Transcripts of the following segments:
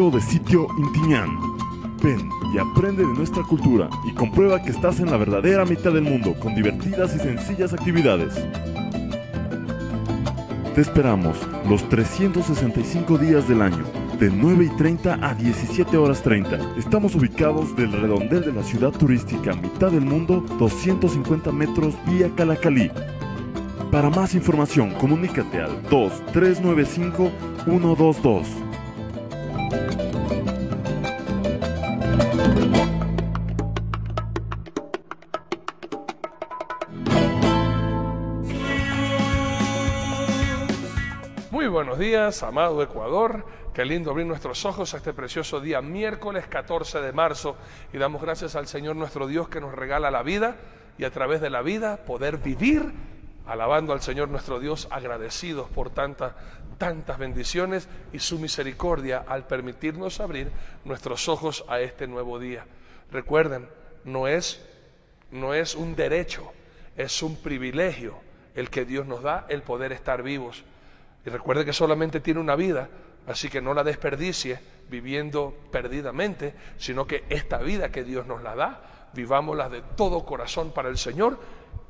Museo de Sitio Intiñán. Ven y aprende de nuestra cultura y comprueba que estás en la verdadera mitad del mundo con divertidas y sencillas actividades. Te esperamos los 365 días del año, de 9:30 a 17:30. Estamos ubicados del redondel de la ciudad turística mitad del mundo, 250 metros vía Calacalí. Para más información, comunícate al 2395-122. Muy buenos días, amado Ecuador. Qué lindo abrir nuestros ojos a este precioso día, miércoles 14 de marzo. Y damos gracias al Señor nuestro Dios que nos regala la vida y a través de la vida poder vivir alabando al Señor nuestro Dios, agradecidos por tantas bendiciones y su misericordia al permitirnos abrir nuestros ojos a este nuevo día. Recuerden, no es un derecho, es un privilegio el que Dios nos da, el poder estar vivos. Y recuerde que solamente tiene una vida, así que no la desperdicie viviendo perdidamente, sino que esta vida que Dios nos la da, vivámosla de todo corazón para el Señor,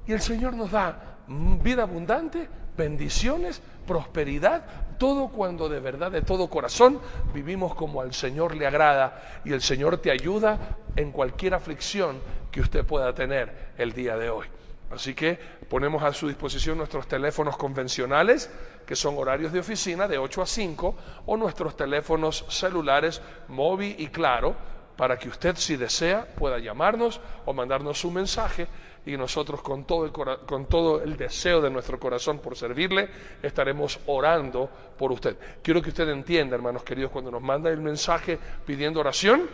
y el Señor nos da vida abundante, bendiciones, prosperidad, todo cuando de verdad, de todo corazón, vivimos como al Señor le agrada, y el Señor te ayuda en cualquier aflicción que usted pueda tener el día de hoy. Así que ponemos a su disposición nuestros teléfonos convencionales, que son horarios de oficina de 8 a 5, o nuestros teléfonos celulares móvil y claro, para que usted, si desea, pueda llamarnos o mandarnos un mensaje, y nosotros con todo el deseo de nuestro corazón por servirle, estaremos orando por usted. Quiero que usted entienda, hermanos queridos, cuando nos manda el mensaje pidiendo oración,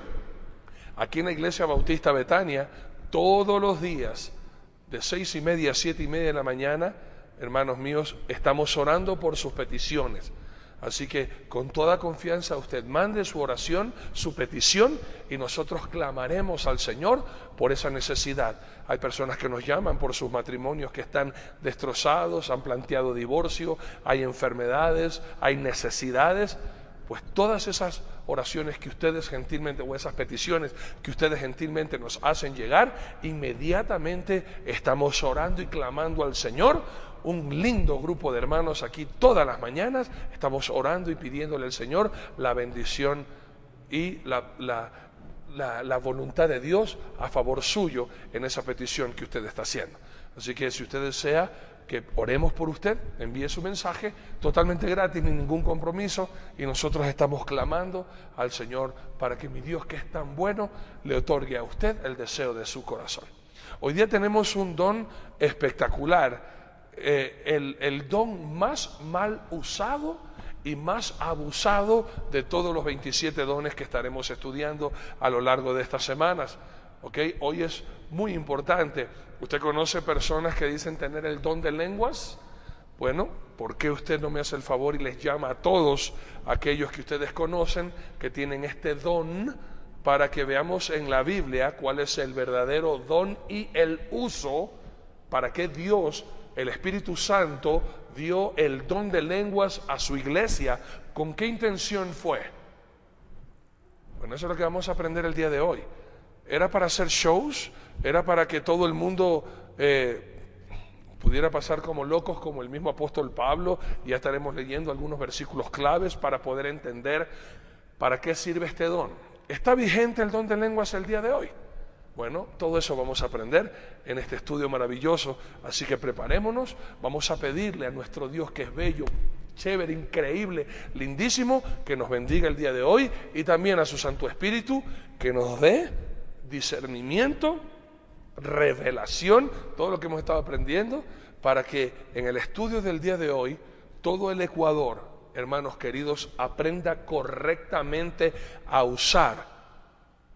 aquí en la Iglesia Bautista Betania, todos los días, de 6:30 a 7:30 de la mañana, hermanos míos, estamos orando por sus peticiones. Así que con toda confianza usted mande su oración, su petición, y nosotros clamaremos al Señor por esa necesidad. Hay personas que nos llaman por sus matrimonios que están destrozados, han planteado divorcio, hay enfermedades, hay necesidades. Pues todas esas oraciones que ustedes gentilmente, o esas peticiones que ustedes gentilmente nos hacen llegar, inmediatamente estamos orando y clamando al Señor. Un lindo grupo de hermanos aquí todas las mañanas estamos orando y pidiéndole al Señor la bendición y la voluntad de Dios a favor suyo en esa petición que usted está haciendo. Así que si usted desea que oremos por usted, envíe su mensaje totalmente gratis, sin ningún compromiso, y nosotros estamos clamando al Señor para que mi Dios, que es tan bueno, le otorgue a usted el deseo de su corazón. Hoy día tenemos un don espectacular, el don más mal usado y más abusado de todos los 27 dones que estaremos estudiando a lo largo de estas semanas. Hoy es muy importante. ¿Usted conoce personas que dicen tener el don de lenguas? Bueno, ¿por qué usted no me hace el favor y les llama a todos aquellos que ustedes conocen que tienen este don, para que veamos en la Biblia cuál es el verdadero don y el uso, para que Dios, el Espíritu Santo, dio el don de lenguas a su iglesia? ¿Con qué intención fue? Bueno, eso es lo que vamos a aprender el día de hoy. ¿Era para hacer shows? ¿Era para que todo el mundo pudiera pasar como locos, como el mismo apóstol Pablo? Ya estaremos leyendo algunos versículos claves para poder entender para qué sirve este don. ¿Está vigente el don de lenguas el día de hoy? Bueno, todo eso vamos a aprender en este estudio maravilloso, así que preparémonos. Vamos a pedirle a nuestro Dios, que es bello, chévere, increíble, lindísimo, que nos bendiga el día de hoy, y también a su Santo Espíritu que nos dé discernimiento, revelación, todo lo que hemos estado aprendiendo, para que en el estudio del día de hoy todo el Ecuador, hermanos queridos, aprenda correctamente a usar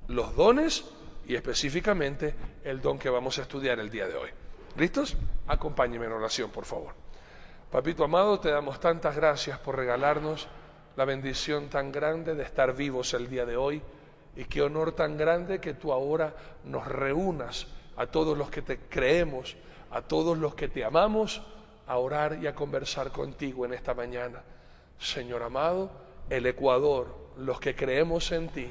los dones, y específicamente el don que vamos a estudiar el día de hoy. ¿Listos? Acompáñenme en oración, por favor. Papito amado, te damos tantas gracias por regalarnos la bendición tan grande de estar vivos el día de hoy, y qué honor tan grande que tú ahora nos reúnas a todos los que te creemos, a todos los que te amamos, a orar y a conversar contigo en esta mañana. Señor amado, el Ecuador los que creemos en ti,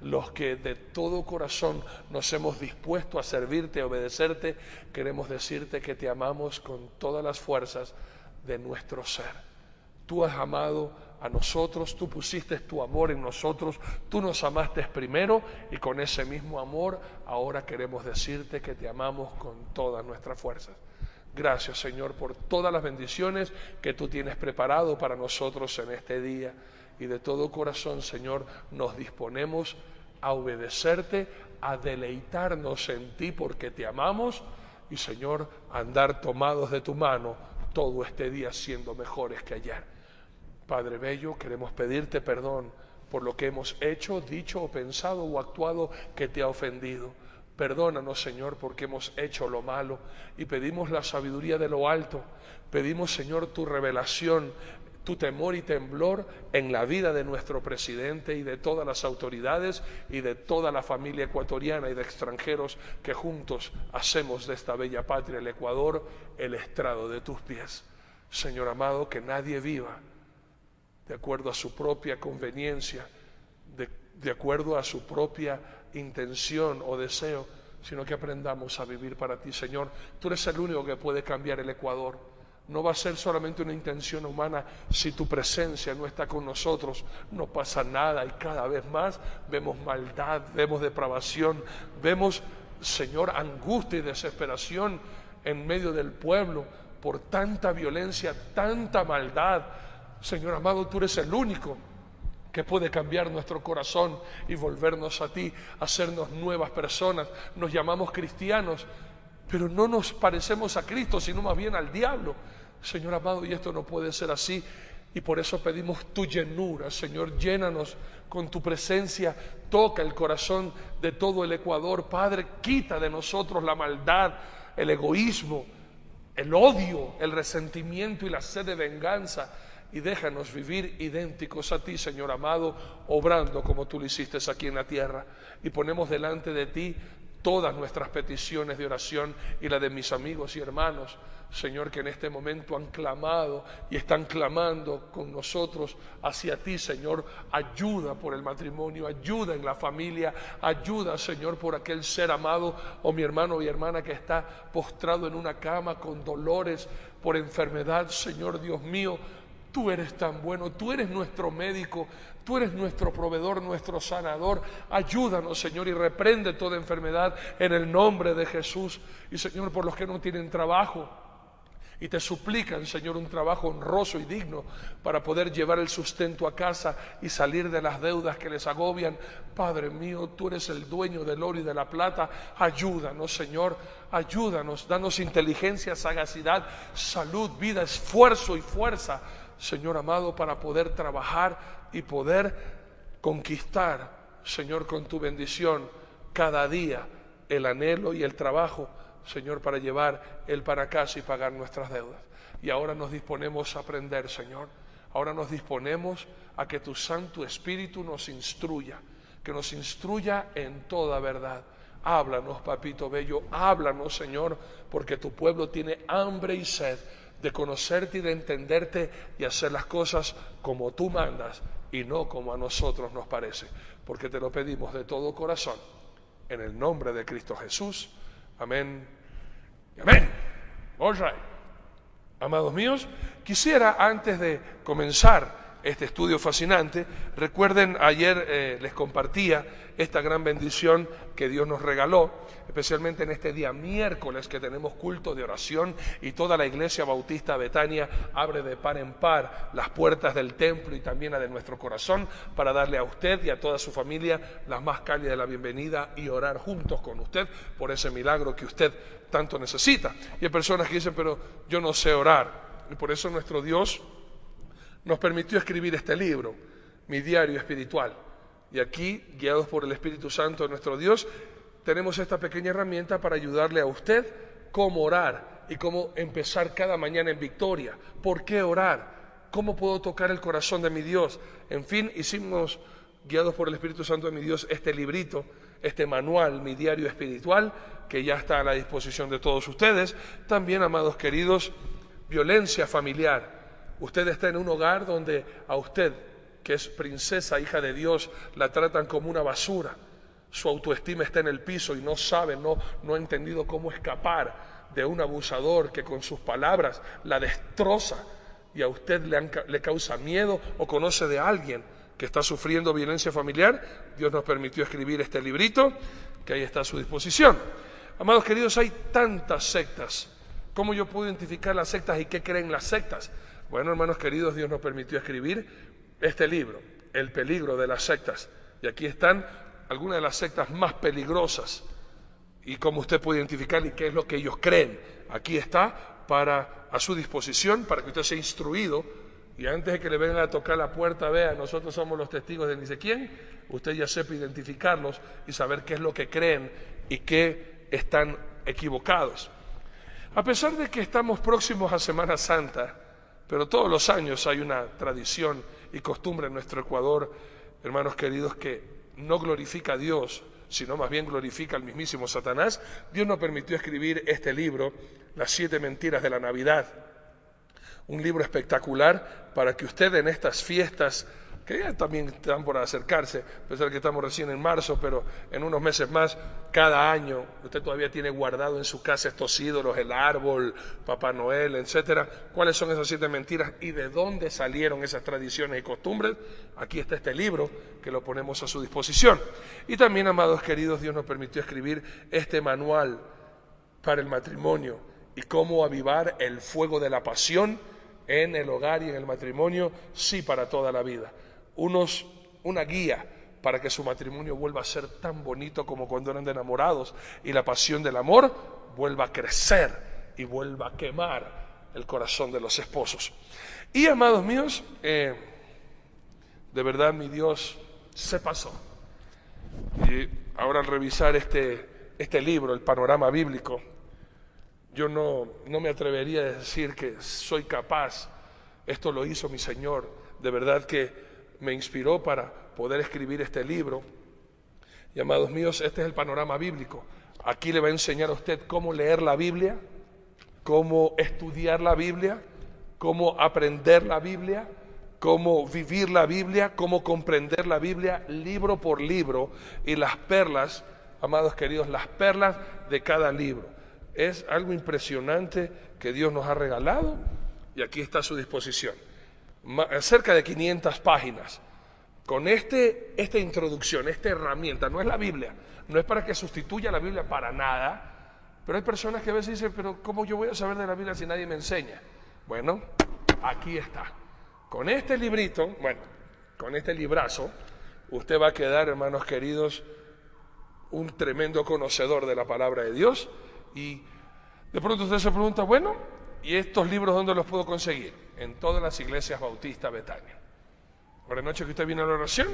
los que de todo corazón nos hemos dispuesto a servirte, a obedecerte, queremos decirte que te amamos con todas las fuerzas de nuestro ser. Tú has amado a nosotros, tú pusiste tu amor en nosotros, tú nos amaste primero y con ese mismo amor ahora queremos decirte que te amamos con todas nuestras fuerzas. Gracias, Señor, por todas las bendiciones que tú tienes preparado para nosotros en este día. Y de todo corazón, Señor, nos disponemos a obedecerte, a deleitarnos en ti porque te amamos y, Señor, a andar tomados de tu mano todo este día siendo mejores que ayer. Padre bello, queremos pedirte perdón por lo que hemos hecho, dicho o pensado o actuado que te ha ofendido. Perdónanos, Señor, porque hemos hecho lo malo y pedimos la sabiduría de lo alto. Pedimos, Señor, tu revelación, tu temor y temblor en la vida de nuestro presidente y de todas las autoridades y de toda la familia ecuatoriana y de extranjeros que juntos hacemos de esta bella patria, el Ecuador, el estrado de tus pies. Señor amado, que nadie viva de acuerdo a su propia conveniencia, de acuerdo a su propia intención o deseo, sino que aprendamos a vivir para ti, Señor. Tú eres el único que puede cambiar el Ecuador. No va a ser solamente una intención humana si tu presencia no está con nosotros. No pasa nada y cada vez más vemos maldad, vemos depravación, vemos, Señor, angustia y desesperación en medio del pueblo por tanta violencia, tanta maldad. Señor amado, tú eres el único que puede cambiar nuestro corazón y volvernos a ti, hacernos nuevas personas. Nos llamamos cristianos, pero no nos parecemos a Cristo, sino más bien al diablo. Señor amado, y esto no puede ser así, y por eso pedimos tu llenura. Señor, llénanos con tu presencia, toca el corazón de todo el Ecuador. Padre, quita de nosotros la maldad, el egoísmo, el odio, el resentimiento y la sed de venganza, y déjanos vivir idénticos a ti, Señor amado, obrando como tú lo hiciste aquí en la tierra. Y ponemos delante de ti todas nuestras peticiones de oración y la de mis amigos y hermanos, Señor, que en este momento han clamado y están clamando con nosotros hacia ti, Señor. Ayuda por el matrimonio, ayuda en la familia, ayuda, Señor, por aquel ser amado o mi hermano y hermana que está postrado en una cama con dolores por enfermedad. Señor Dios mío, tú eres tan bueno, tú eres nuestro médico, tú eres nuestro proveedor, nuestro sanador. Ayúdanos, Señor, y reprende toda enfermedad en el nombre de Jesús. Y, Señor, por los que no tienen trabajo y te suplican, Señor, un trabajo honroso y digno para poder llevar el sustento a casa y salir de las deudas que les agobian. Padre mío, tú eres el dueño del oro y de la plata. Ayúdanos, Señor, ayúdanos, danos inteligencia, sagacidad, salud, vida, esfuerzo y fuerza, Señor amado, para poder trabajar y poder conquistar, Señor, con tu bendición cada día el anhelo y el trabajo, Señor, para llevar el para casa y pagar nuestras deudas. Y ahora nos disponemos a aprender, Señor. Ahora nos disponemos a que tu Santo Espíritu nos instruya, que nos instruya en toda verdad. Háblanos, papito bello, háblanos, Señor, porque tu pueblo tiene hambre y sed de conocerte y de entenderte y hacer las cosas como tú mandas y no como a nosotros nos parece, porque te lo pedimos de todo corazón, en el nombre de Cristo Jesús. Amén y amén. All right. Amados míos, quisiera, antes de comenzar este estudio fascinante, recuerden, ayer les compartía esta gran bendición que Dios nos regaló, especialmente en este día miércoles que tenemos culto de oración y toda la Iglesia Bautista Betania abre de par en par las puertas del templo y también la de nuestro corazón para darle a usted y a toda su familia la más cálida de la bienvenida y orar juntos con usted por ese milagro que usted tanto necesita. Y hay personas que dicen, pero yo no sé orar, y por eso nuestro Dios nos permitió escribir este libro, Mi Diario Espiritual. Y aquí, guiados por el Espíritu Santo de nuestro Dios, tenemos esta pequeña herramienta para ayudarle a usted cómo orar y cómo empezar cada mañana en victoria. ¿Por qué orar? ¿Cómo puedo tocar el corazón de mi Dios? En fin, hicimos, guiados por el Espíritu Santo de mi Dios, este librito, este manual, Mi Diario Espiritual, que ya está a la disposición de todos ustedes. También, amados queridos, violencia familiar. Usted está en un hogar donde a usted que es princesa, hija de Dios, la tratan como una basura. Su autoestima está en el piso y no sabe, no ha entendido cómo escapar de un abusador que con sus palabras la destroza, y a usted le causa miedo, o conoce de alguien que está sufriendo violencia familiar. Dios nos permitió escribir este librito que ahí está a su disposición. Amados queridos, hay tantas sectas. ¿Cómo yo puedo identificar las sectas y qué creen las sectas? Bueno, hermanos queridos, Dios nos permitió escribir este libro, El peligro de las sectas. Y aquí están algunas de las sectas más peligrosas y cómo usted puede identificar y qué es lo que ellos creen. Aquí está a su disposición para que usted sea instruido, y antes de que le vengan a tocar la puerta, vea, nosotros somos los testigos de ni sé quién, usted ya sepa identificarlos y saber qué es lo que creen y qué están equivocados. A pesar de que estamos próximos a Semana Santa, pero todos los años hay una tradición y costumbre en nuestro Ecuador, hermanos queridos, que no glorifica a Dios, sino más bien glorifica al mismísimo Satanás. Dios nos permitió escribir este libro, Las 7 mentiras de la Navidad, un libro espectacular para que usted en estas fiestas, que ya también están por acercarse, a pesar que estamos recién en marzo, pero en unos meses más, cada año, usted todavía tiene guardado en su casa estos ídolos, el árbol, Papá Noel, etcétera. ¿Cuáles son esas 7 mentiras y de dónde salieron esas tradiciones y costumbres? Aquí está este libro que lo ponemos a su disposición. Y también, amados queridos, Dios nos permitió escribir este manual para el matrimonio y cómo avivar el fuego de la pasión en el hogar y en el matrimonio, sí, para toda la vida. Una guía para que su matrimonio vuelva a ser tan bonito como cuando eran de enamorados, y la pasión del amor vuelva a crecer y vuelva a quemar el corazón de los esposos. Y, amados míos, de verdad mi Dios se pasó. Y ahora, al revisar este libro, el panorama bíblico, yo no me atrevería a decir que soy capaz. Esto lo hizo mi Señor. De verdad que me inspiró para poder escribir este libro. Y, amados míos, este es el panorama bíblico. Aquí le va a enseñar a usted cómo leer la Biblia, cómo estudiar la Biblia, cómo aprender la Biblia, cómo vivir la Biblia, cómo comprender la Biblia libro por libro, y las perlas, amados queridos, las perlas de cada libro. Es algo impresionante que Dios nos ha regalado, y aquí está a su disposición. Cerca de 500 páginas. Con esta introducción, esta herramienta, no es la Biblia, no es para que sustituya la Biblia para nada, pero hay personas que a veces dicen, pero ¿cómo yo voy a saber de la Biblia si nadie me enseña? Bueno, aquí está. Con este librito, con este librazo, usted va a quedar, hermanos queridos, un tremendo conocedor de la palabra de Dios. Y de pronto usted se pregunta, bueno, ¿y estos libros dónde los puedo conseguir? En todas las iglesias bautistas Betania. Por la noche que usted viene a la oración,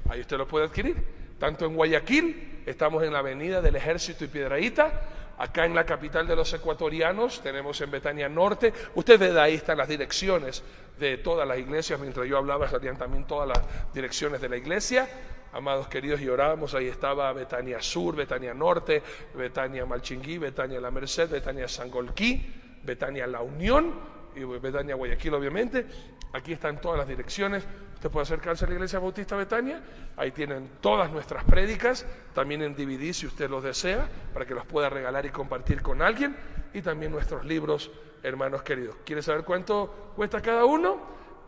ahí usted lo puede adquirir. Tanto en Guayaquil, estamos en la avenida del Ejército y Piedrahíta. Acá en la capital de los ecuatorianos, tenemos en Betania Norte. Usted ve, de ahí están las direcciones de todas las iglesias. Mientras yo hablaba, salían también todas las direcciones de la iglesia. Amados queridos, y orábamos, ahí estaba Betania Sur, Betania Norte, Betania Malchinguí, Betania La Merced, Betania Sangolquí, Betania La Unión y Betania Guayaquil, obviamente. Aquí están todas las direcciones. Usted puede acercarse a la Iglesia Bautista Betania, ahí tienen todas nuestras prédicas, también en DVD si usted los desea, para que los pueda regalar y compartir con alguien, y también nuestros libros, hermanos queridos. ¿Quiere saber cuánto cuesta cada uno?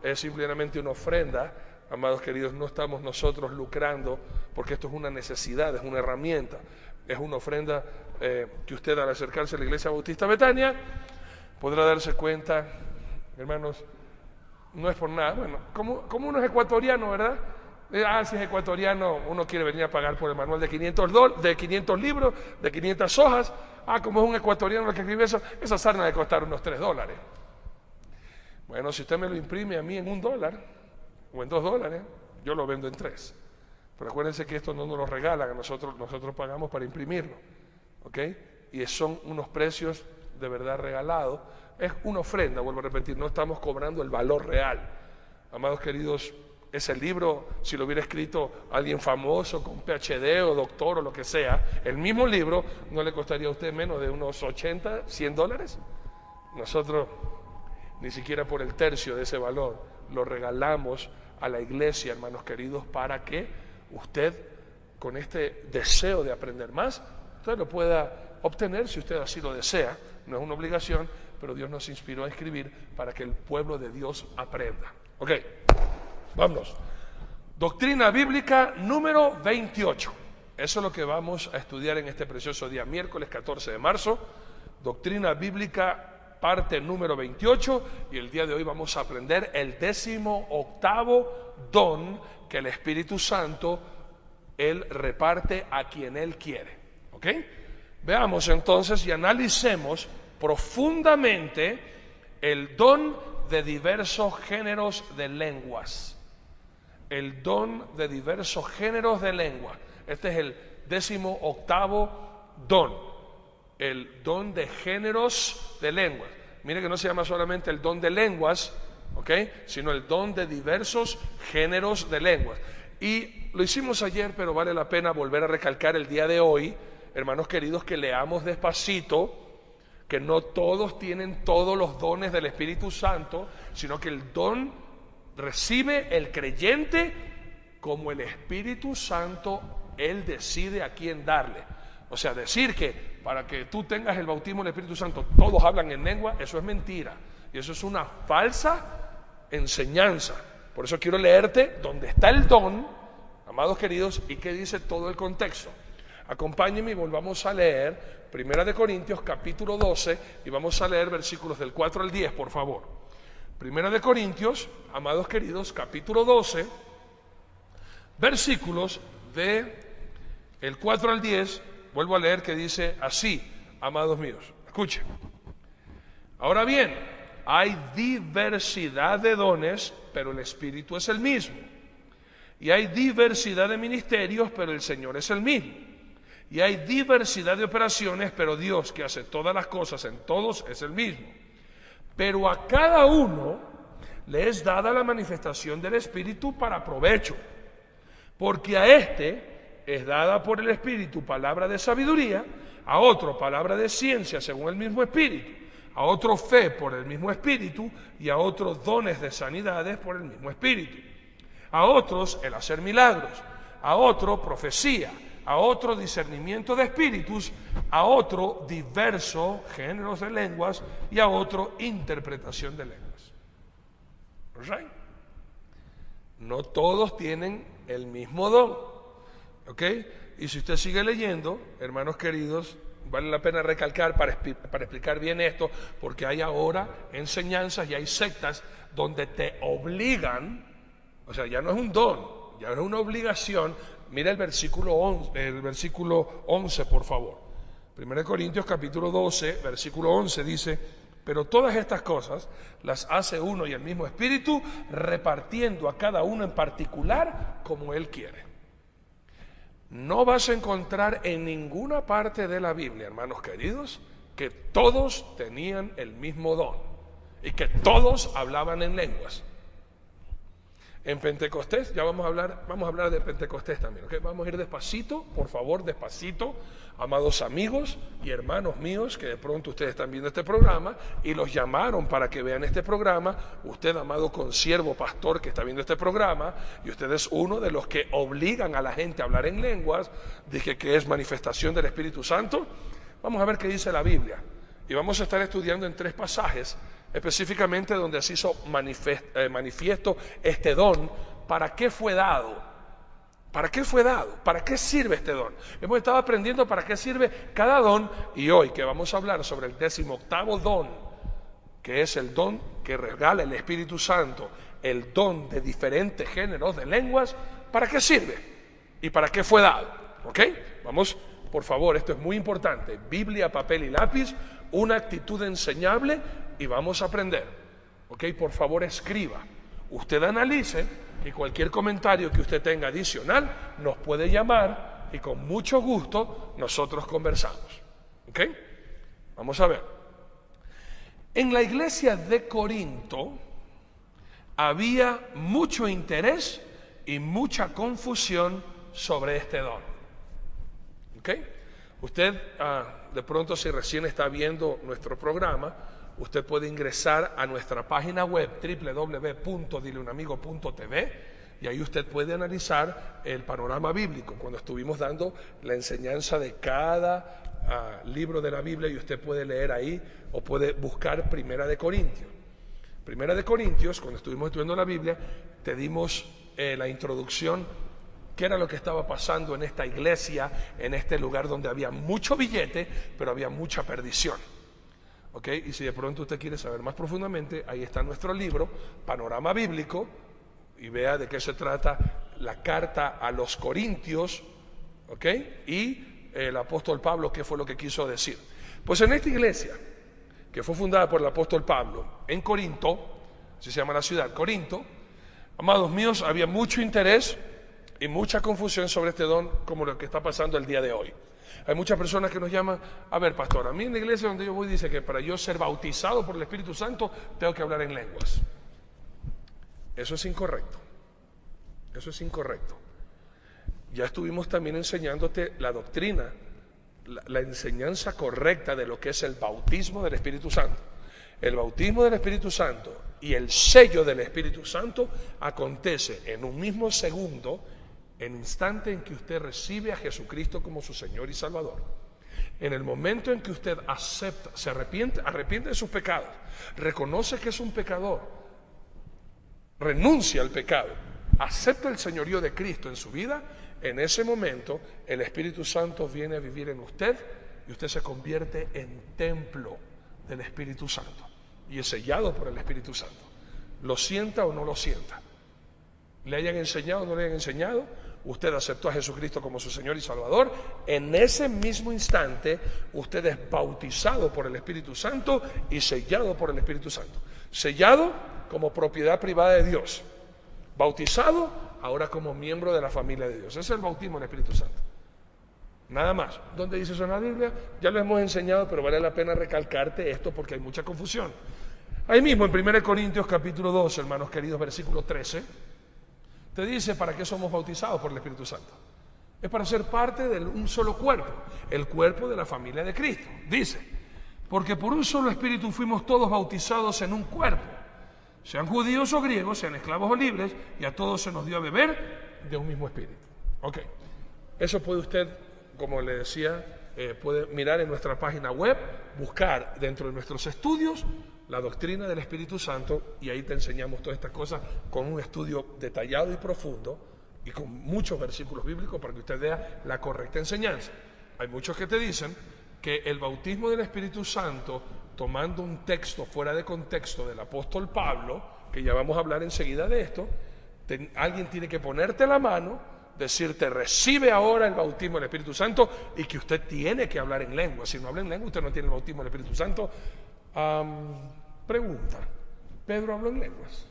Es simplemente una ofrenda. Amados queridos, no estamos nosotros lucrando, porque esto es una necesidad, es una herramienta, es una ofrenda que usted, al acercarse a la Iglesia Bautista Betania, podrá darse cuenta, hermanos, no es por nada. Bueno, como uno es ecuatoriano, ¿verdad? Si es ecuatoriano, uno quiere venir a pagar por el manual de 500 libros, de 500 hojas. Como es un ecuatoriano el que escribe eso, esa sarna debe costar unos $3. Bueno, si usted me lo imprime a mí en $1 o en $2, yo lo vendo en 3. Pero acuérdense que esto no nos lo regalan, nosotros pagamos para imprimirlo, ¿ok? Y son unos precios de verdad regalados. Es una ofrenda, vuelvo a repetir, no estamos cobrando el valor real. Amados queridos, ese libro, si lo hubiera escrito alguien famoso con PhD o doctor o lo que sea, el mismo libro no le costaría a usted menos de unos $80, $100. Nosotros, ni siquiera por el tercio de ese valor, lo regalamos a la iglesia, hermanos queridos, para que usted, con este deseo de aprender más, usted lo pueda obtener si usted así lo desea. No es una obligación, pero Dios nos inspiró a escribir para que el pueblo de Dios aprenda. Ok, vámonos. Doctrina bíblica número 28. Eso es lo que vamos a estudiar en este precioso día, miércoles 14 de marzo. Doctrina bíblica, parte número 28. Y el día de hoy vamos a aprender el 18º don que el Espíritu Santo, Él reparte a quien Él quiere. ¿Ok? Veamos entonces y analicemos profundamente el don de diversos géneros de lenguas. El don de diversos géneros de lengua. Este es el 18º don. El don de géneros de lenguas. Mire que no se llama solamente el don de lenguas, ¿ok? Sino el don de diversos géneros de lenguas. Y lo hicimos ayer, pero vale la pena volver a recalcar el día de hoy, hermanos queridos, que leamos despacito, que no todos tienen todos los dones del Espíritu Santo, sino que el don recibe el creyente como el Espíritu Santo, Él decide a quién darle. O sea, decir que para que tú tengas el bautismo del Espíritu Santo todos hablan en lengua, eso es mentira. Y eso es una falsa enseñanza. Por eso quiero leerte dónde está el don, amados queridos, y qué dice todo el contexto. Acompáñenme y volvamos a leer 1 Corintios capítulo 12 y vamos a leer versículos del 4 al 10, por favor. 1 Corintios, amados queridos, capítulo 12, versículos de el 4 al 10, vuelvo a leer que dice así, amados míos, escuchen. Ahora bien, hay diversidad de dones, pero el Espíritu es el mismo. Y hay diversidad de ministerios, pero el Señor es el mismo. Y hay diversidad de operaciones, pero Dios, que hace todas las cosas en todos, es el mismo. Pero a cada uno le es dada la manifestación del Espíritu para provecho. Porque a este es dada por el Espíritu palabra de sabiduría, a otro palabra de ciencia según el mismo Espíritu, a otro fe por el mismo Espíritu y a otros dones de sanidades por el mismo Espíritu. A otros el hacer milagros, a otro profecía, a otro discernimiento de espíritus, a otro diversos géneros de lenguas y a otro interpretación de lenguas. ¿Right? No todos tienen el mismo don, ¿ok? Y si usted sigue leyendo, hermanos queridos, vale la pena recalcar para explicar bien esto, porque hay ahora enseñanzas y hay sectas donde te obligan, o sea, ya no es un don, ya es una obligación. Mira el versículo 11, por favor. 1 Corintios capítulo 12, versículo 11 dice: pero todas estas cosas las hace uno y el mismo Espíritu, repartiendo a cada uno en particular como Él quiere. No vas a encontrar en ninguna parte de la Biblia, hermanos queridos, que todos tenían el mismo don y que todos hablaban en lenguas. En Pentecostés, ya vamos a hablar de Pentecostés también, ¿ok? Vamos a ir despacito, por favor, despacito, amados amigos y hermanos míos, que de pronto ustedes están viendo este programa y los llamaron para que vean este programa. Usted, amado consiervo pastor que está viendo este programa, y usted es uno de los que obligan a la gente a hablar en lenguas, dije que es manifestación del Espíritu Santo. Vamos a ver qué dice la Biblia, y vamos a estar estudiando en 3 pasajes, específicamente donde se hizo manifiesto este don. ¿Para qué fue dado? ¿Para qué fue dado? ¿Para qué sirve este don? Hemos estado aprendiendo para qué sirve cada don, y hoy que vamos a hablar sobre el 18º don, que es el don que regala el Espíritu Santo, el don de diferentes géneros de lenguas, ¿para qué sirve? ¿Y para qué fue dado? ¿Ok? Vamos, por favor, esto es muy importante. Biblia, papel y lápiz, una actitud enseñable, y vamos a aprender. ¿Ok? Por favor, escriba. Usted analice, y cualquier comentario que usted tenga adicional nos puede llamar, y con mucho gusto nosotros conversamos. ¿Ok? Vamos a ver. En la iglesia de Corinto había mucho interés y mucha confusión sobre este don. ¿Ok? Usted, de pronto, si recién está viendo nuestro programa, usted puede ingresar a nuestra página web www.dileunamigo.tv y ahí usted puede analizar el panorama bíblico cuando estuvimos dando la enseñanza de cada libro de la Biblia, y usted puede leer ahí o puede buscar Primera de Corintios. Primera de Corintios, cuando estuvimos estudiando la Biblia, te dimos la introducción, qué era lo que estaba pasando en esta iglesia, en este lugar donde había mucho billete, pero había mucha perdición. ¿Ok? Y si de pronto usted quiere saber más profundamente, ahí está nuestro libro, Panorama Bíblico, y vea de qué se trata la carta a los Corintios, ¿ok? Y el apóstol Pablo, qué fue lo que quiso decir. Pues en esta iglesia, que fue fundada por el apóstol Pablo, en Corinto, así se llama la ciudad, Corinto, amados míos, había mucho interés y mucha confusión sobre este don, como lo que está pasando el día de hoy. Hay muchas personas que nos llaman, a ver, pastor, a mí en la iglesia donde yo voy dice que para yo ser bautizado por el Espíritu Santo tengo que hablar en lenguas. Eso es incorrecto. Eso es incorrecto. Ya estuvimos también enseñándote la doctrina, la enseñanza correcta de lo que es el bautismo del Espíritu Santo. El bautismo del Espíritu Santo y el sello del Espíritu Santo acontece en un mismo segundo, en el instante en que usted recibe a Jesucristo como su Señor y Salvador. En el momento en que usted acepta, se arrepiente de sus pecados, reconoce que es un pecador, renuncia al pecado, acepta el señorío de Cristo en su vida, en ese momento el Espíritu Santo viene a vivir en usted y usted se convierte en templo del Espíritu Santo y es sellado por el Espíritu Santo. Lo sienta o no lo sienta, le hayan enseñado o no le hayan enseñado, usted aceptó a Jesucristo como su Señor y Salvador, en ese mismo instante usted es bautizado por el Espíritu Santo y sellado por el Espíritu Santo. Sellado como propiedad privada de Dios, bautizado ahora como miembro de la familia de Dios. Ese es el bautismo del Espíritu Santo. Nada más. ¿Dónde dice eso en la Biblia? Ya lo hemos enseñado, pero vale la pena recalcarte esto porque hay mucha confusión. Ahí mismo en 1 Corintios capítulo 2, hermanos queridos, versículo 13, te dice para qué somos bautizados por el Espíritu Santo. Es para ser parte de un solo cuerpo, el cuerpo de la familia de Cristo. Dice, porque por un solo Espíritu fuimos todos bautizados en un cuerpo, sean judíos o griegos, sean esclavos o libres, y a todos se nos dio a beber de un mismo Espíritu. Ok, eso puede usted, como le decía, puede mirar en nuestra página web, buscar dentro de nuestros estudios la doctrina del Espíritu Santo, y ahí te enseñamos todas estas cosas con un estudio detallado y profundo y con muchos versículos bíblicos para que usted vea la correcta enseñanza. Hay muchos que te dicen que el bautismo del Espíritu Santo, tomando un texto fuera de contexto del apóstol Pablo, que ya vamos a hablar enseguida de esto, alguien tiene que ponerte la mano, decirte recibe ahora el bautismo del Espíritu Santo, y que usted tiene que hablar en lengua. Si no habla en lengua, usted no tiene el bautismo del Espíritu Santo. Pregunta, ¿Pedro habló en lenguas?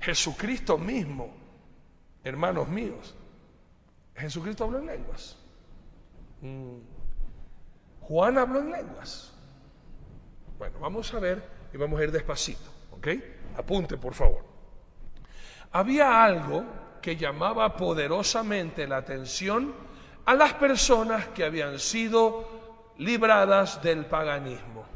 Jesucristo mismo, hermanos míos, ¿Jesucristo habló en lenguas? ¿Juan habló en lenguas? Bueno, vamos a ver y vamos a ir despacito, ¿ok? Apunte, por favor. Había algo que llamaba poderosamente la atención a las personas que habían sido libradas del paganismo.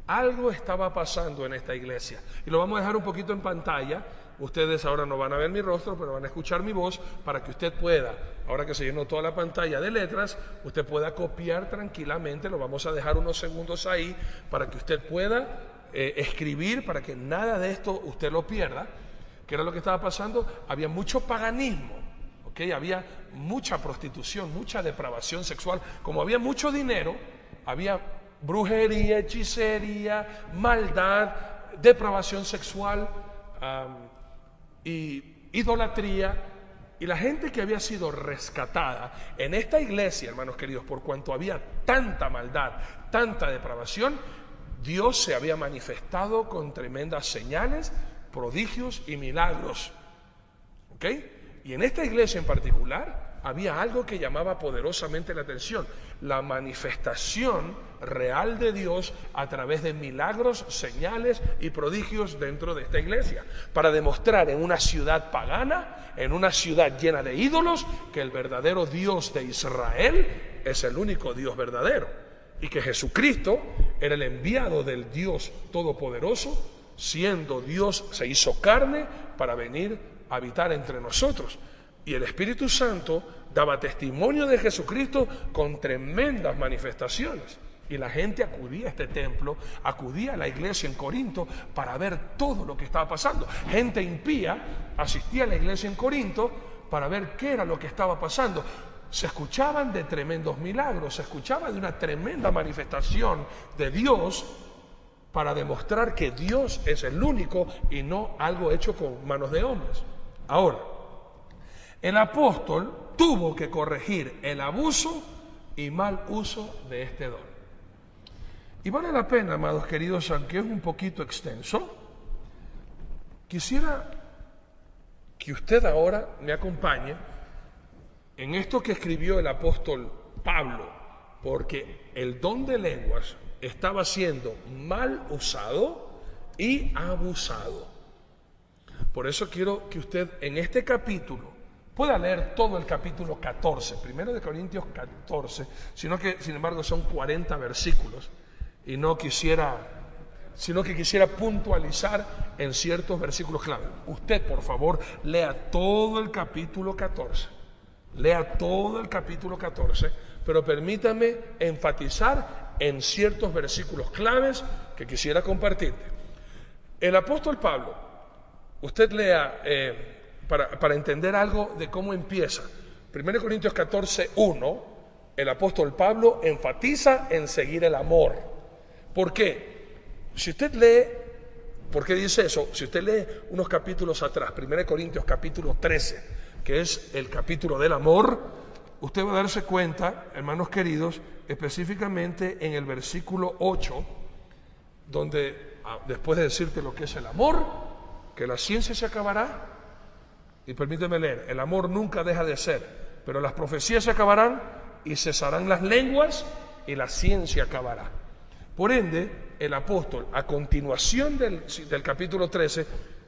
Algo estaba pasando en esta iglesia y lo vamos a dejar un poquito en pantalla. Ustedes ahora no van a ver mi rostro, pero van a escuchar mi voz para que usted pueda, ahora que se llenó toda la pantalla de letras, usted pueda copiar tranquilamente. Lo vamos a dejar unos segundos ahí para que usted pueda escribir, para que nada de esto usted lo pierda. ¿Qué era lo que estaba pasando? Había mucho paganismo, ¿ok? Había mucha prostitución, mucha depravación sexual. Como había mucho dinero, había brujería, hechicería, maldad, depravación sexual, y idolatría. Y la gente que había sido rescatada en esta iglesia, hermanos queridos, por cuanto había tanta maldad, tanta depravación, Dios se había manifestado con tremendas señales, prodigios y milagros. ¿Ok? Y en esta iglesia en particular había algo que llamaba poderosamente la atención: la manifestación real de Dios a través de milagros, señales y prodigios dentro de esta iglesia, para demostrar en una ciudad pagana, en una ciudad llena de ídolos, que el verdadero Dios de Israel es el único Dios verdadero, y que Jesucristo era el enviado del Dios Todopoderoso, siendo Dios, se hizo carne para venir a habitar entre nosotros. Y el Espíritu Santo daba testimonio de Jesucristo con tremendas manifestaciones. Y la gente acudía a este templo, acudía a la iglesia en Corinto para ver todo lo que estaba pasando. Gente impía asistía a la iglesia en Corinto para ver qué era lo que estaba pasando. Se escuchaban de tremendos milagros, se escuchaba de una tremenda manifestación de Dios para demostrar que Dios es el único y no algo hecho con manos de hombres. Ahora, el apóstol tuvo que corregir el abuso y mal uso de este don. Y vale la pena, amados queridos, aunque es un poquito extenso, quisiera que usted ahora me acompañe en esto que escribió el apóstol Pablo, porque el don de lenguas estaba siendo mal usado y abusado. Por eso quiero que usted en este capítulo pueda leer todo el capítulo 14, 1 de Corintios 14, sino que sin embargo son 40 versículos y sino que quisiera puntualizar en ciertos versículos clave. Usted, por favor, lea todo el capítulo 14. Lea todo el capítulo 14, pero permítame enfatizar en ciertos versículos claves que quisiera compartirte. El apóstol Pablo, usted lea para entender algo de cómo empieza. 1 Corintios 14, 1, el apóstol Pablo enfatiza en seguir el amor. ¿Por qué? Si usted lee, ¿por qué dice eso? Si usted lee unos capítulos atrás, 1 Corintios capítulo 13, que es el capítulo del amor, usted va a darse cuenta, hermanos queridos, específicamente en el versículo 8, donde después de decirte lo que es el amor, que la ciencia se acabará, y permíteme leer, el amor nunca deja de ser, pero las profecías se acabarán y cesarán las lenguas y la ciencia acabará. Por ende, el apóstol, a continuación del capítulo 13,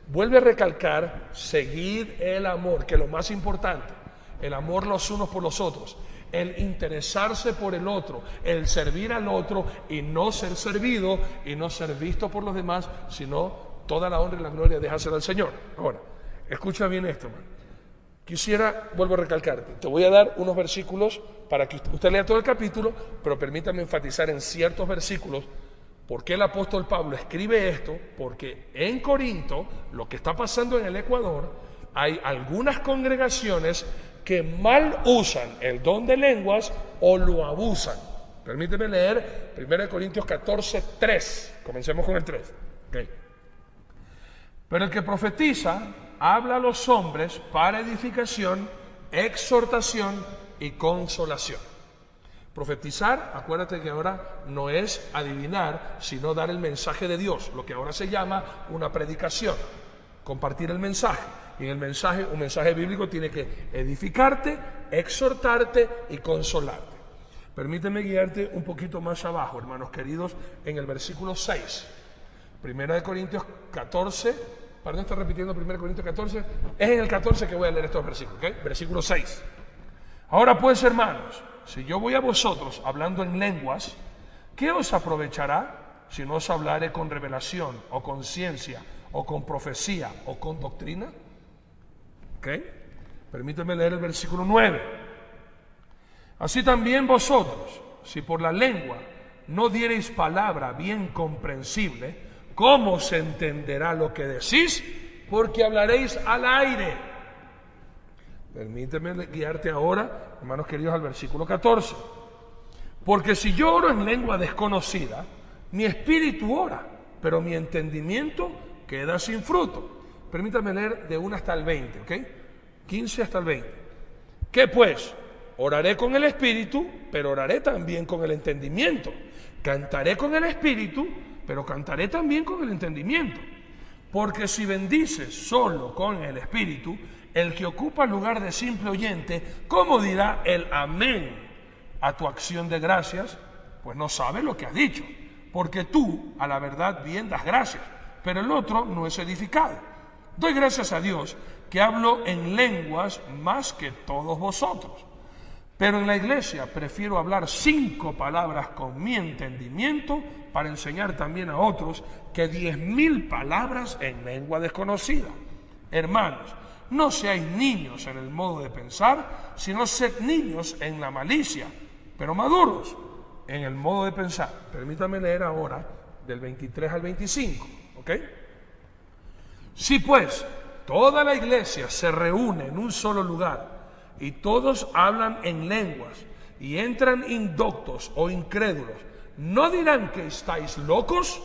vuelve a recalcar, seguid el amor, que es lo más importante, el amor los unos por los otros, el interesarse por el otro, el servir al otro y no ser servido y no ser visto por los demás, sino toda la honra y la gloria dejársela al Señor. Ahora, escucha bien esto, hermano. Vuelvo a recalcarte, te voy a dar unos versículos para que usted lea todo el capítulo, pero permítame enfatizar en ciertos versículos. ¿Por qué el apóstol Pablo escribe esto? Porque en Corinto, lo que está pasando en el Ecuador, hay algunas congregaciones que mal usan el don de lenguas o lo abusan. Permíteme leer 1 Corintios 14, 3. Comencemos con el 3. Okay. Pero el que profetiza habla a los hombres para edificación, exhortación y consolación. Profetizar, acuérdate que ahora no es adivinar, sino dar el mensaje de Dios, lo que ahora se llama una predicación, compartir el mensaje. Y en el mensaje, un mensaje bíblico tiene que edificarte, exhortarte y consolarte. Permíteme guiarte un poquito más abajo, hermanos queridos, en el versículo 6. 1 Corintios 14, para no estar repitiendo 1 Corintios 14, es en el 14 que voy a leer estos versículos, ¿okay? Versículo 6. Ahora pues, hermanos, si yo voy a vosotros hablando en lenguas, ¿qué os aprovechará si no os hablare con revelación, o con ciencia, o con profecía, o con doctrina? ¿Okay? Permíteme leer el versículo 9. Así también vosotros, si por la lengua no diereis palabra bien comprensible, ¿cómo se entenderá lo que decís? Porque hablaréis al aire. Permíteme guiarte ahora, hermanos queridos, al versículo 14. Porque si yo oro en lengua desconocida, mi espíritu ora, pero mi entendimiento queda sin fruto. Permítame leer de 1 hasta el 20, ¿ok? 15 hasta el 20. ¿Qué pues? Oraré con el espíritu, pero oraré también con el entendimiento. Cantaré con el espíritu, pero cantaré también con el entendimiento. Porque si bendices solo con el espíritu, el que ocupa el lugar de simple oyente, ¿cómo dirá el amén a tu acción de gracias? Pues no sabe lo que ha dicho, porque tú a la verdad bien das gracias, pero el otro no es edificado. Doy gracias a Dios que hablo en lenguas más que todos vosotros, Pero en la iglesia prefiero hablar 5 palabras con mi entendimiento para enseñar también a otros que 10.000 palabras en lengua desconocida. Hermanos, no seáis niños en el modo de pensar, sino sed niños en la malicia, pero maduros en el modo de pensar. Permítame leer ahora del 23 al 25, ¿ok? Si pues toda la iglesia se reúne en un solo lugar y todos hablan en lenguas y entran indoctos o incrédulos, ¿no dirán que estáis locos?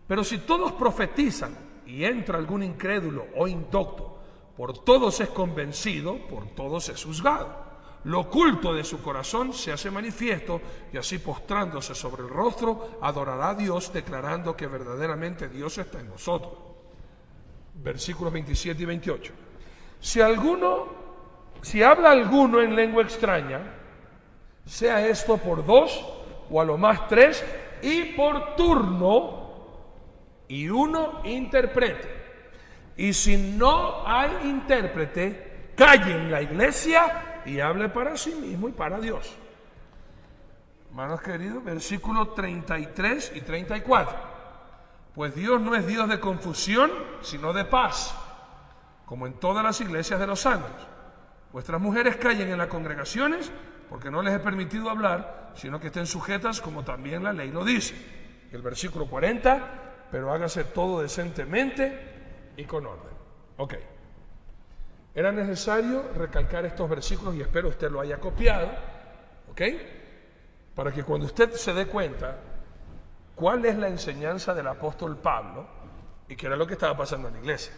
Pero si todos profetizan y entra algún incrédulo o indocto, por todos es convencido, por todos es juzgado. Lo oculto de su corazón se hace manifiesto, y así postrándose sobre el rostro adorará a Dios, declarando que verdaderamente Dios está en nosotros. Versículos 27 y 28. Si habla alguno en lengua extraña, sea esto por 2 o a lo más 3, y por turno, y uno interprete. Y si no hay intérprete, calle en la iglesia y hable para sí mismo y para Dios. Hermanos queridos, versículos 33 y 34. Pues Dios no es Dios de confusión, sino de paz, como en todas las iglesias de los santos. Vuestras mujeres callen en las congregaciones, porque no les he permitido hablar, sino que estén sujetas como también la ley lo dice. Y el versículo 40, pero hágase todo decentemente y con orden. Ok. Era necesario recalcar estos versículos y espero usted lo haya copiado, ¿ok? Para que cuando usted se dé cuenta cuál es la enseñanza del apóstol Pablo y qué era lo que estaba pasando en la iglesia.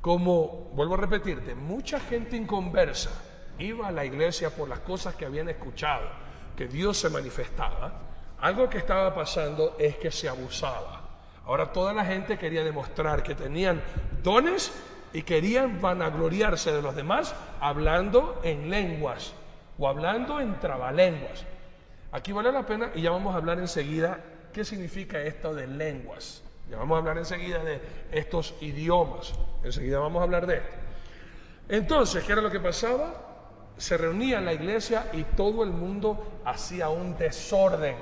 Como, vuelvo a repetirte, mucha gente inconversa iba a la iglesia por las cosas que habían escuchado, que Dios se manifestaba. Algo que estaba pasando es que se abusaba. Ahora toda la gente quería demostrar que tenían dones y querían vanagloriarse de los demás hablando en lenguas o hablando en trabalenguas. Aquí vale la pena, y ya vamos a hablar enseguida qué significa esto de lenguas. Ya vamos a hablar enseguida de estos idiomas. Enseguida vamos a hablar de esto. Entonces, ¿qué era lo que pasaba? Se reunía en la iglesia y todo el mundo hacía un desorden.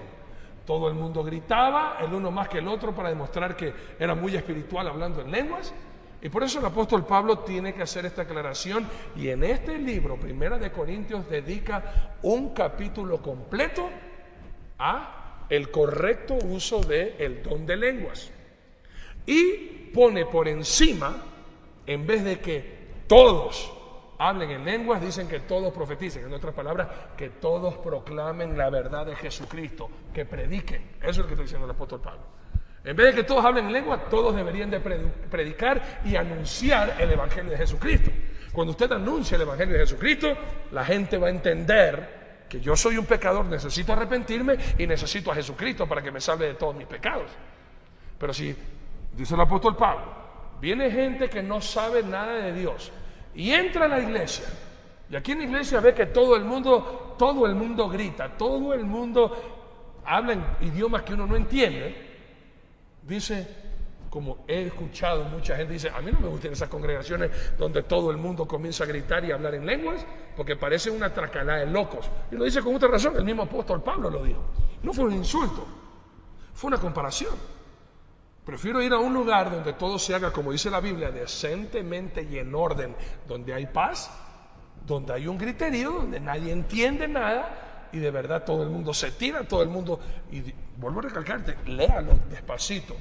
Todo el mundo gritaba, el uno más que el otro, para demostrar que era muy espiritual hablando en lenguas. Y por eso el apóstol Pablo tiene que hacer esta aclaración. Y en este libro, Primera de Corintios, dedica un capítulo completo a el correcto uso del don de lenguas. Y pone por encima, en vez de que todos hablen en lenguas, dicen que todos profeticen. En otras palabras, que todos proclamen la verdad de Jesucristo, que prediquen. Eso es lo que está diciendo el apóstol Pablo. En vez de que todos hablen en lengua, todos deberían de predicar y anunciar el evangelio de Jesucristo. Cuando usted anuncia el evangelio de Jesucristo, la gente va a entender que yo soy un pecador, necesito arrepentirme y necesito a Jesucristo para que me salve de todos mis pecados. Pero si, dice el apóstol Pablo, viene gente que no sabe nada de Dios y entra a la iglesia, y aquí en la iglesia ve que todo el mundo grita, todo el mundo habla en idiomas que uno no entiende. Dice, como he escuchado mucha gente, dice, a mí no me gustan esas congregaciones donde todo el mundo comienza a gritar y a hablar en lenguas, porque parece una tracalada de locos. Y lo dice con otra razón, el mismo apóstol Pablo lo dijo. No fue un insulto, fue una comparación. Prefiero ir a un lugar donde todo se haga, como dice la Biblia, decentemente y en orden, donde hay paz, donde hay un griterío, donde nadie entiende nada, y de verdad todo el mundo se tira, todo el mundo, y vuelvo a recalcarte, léalo despacito.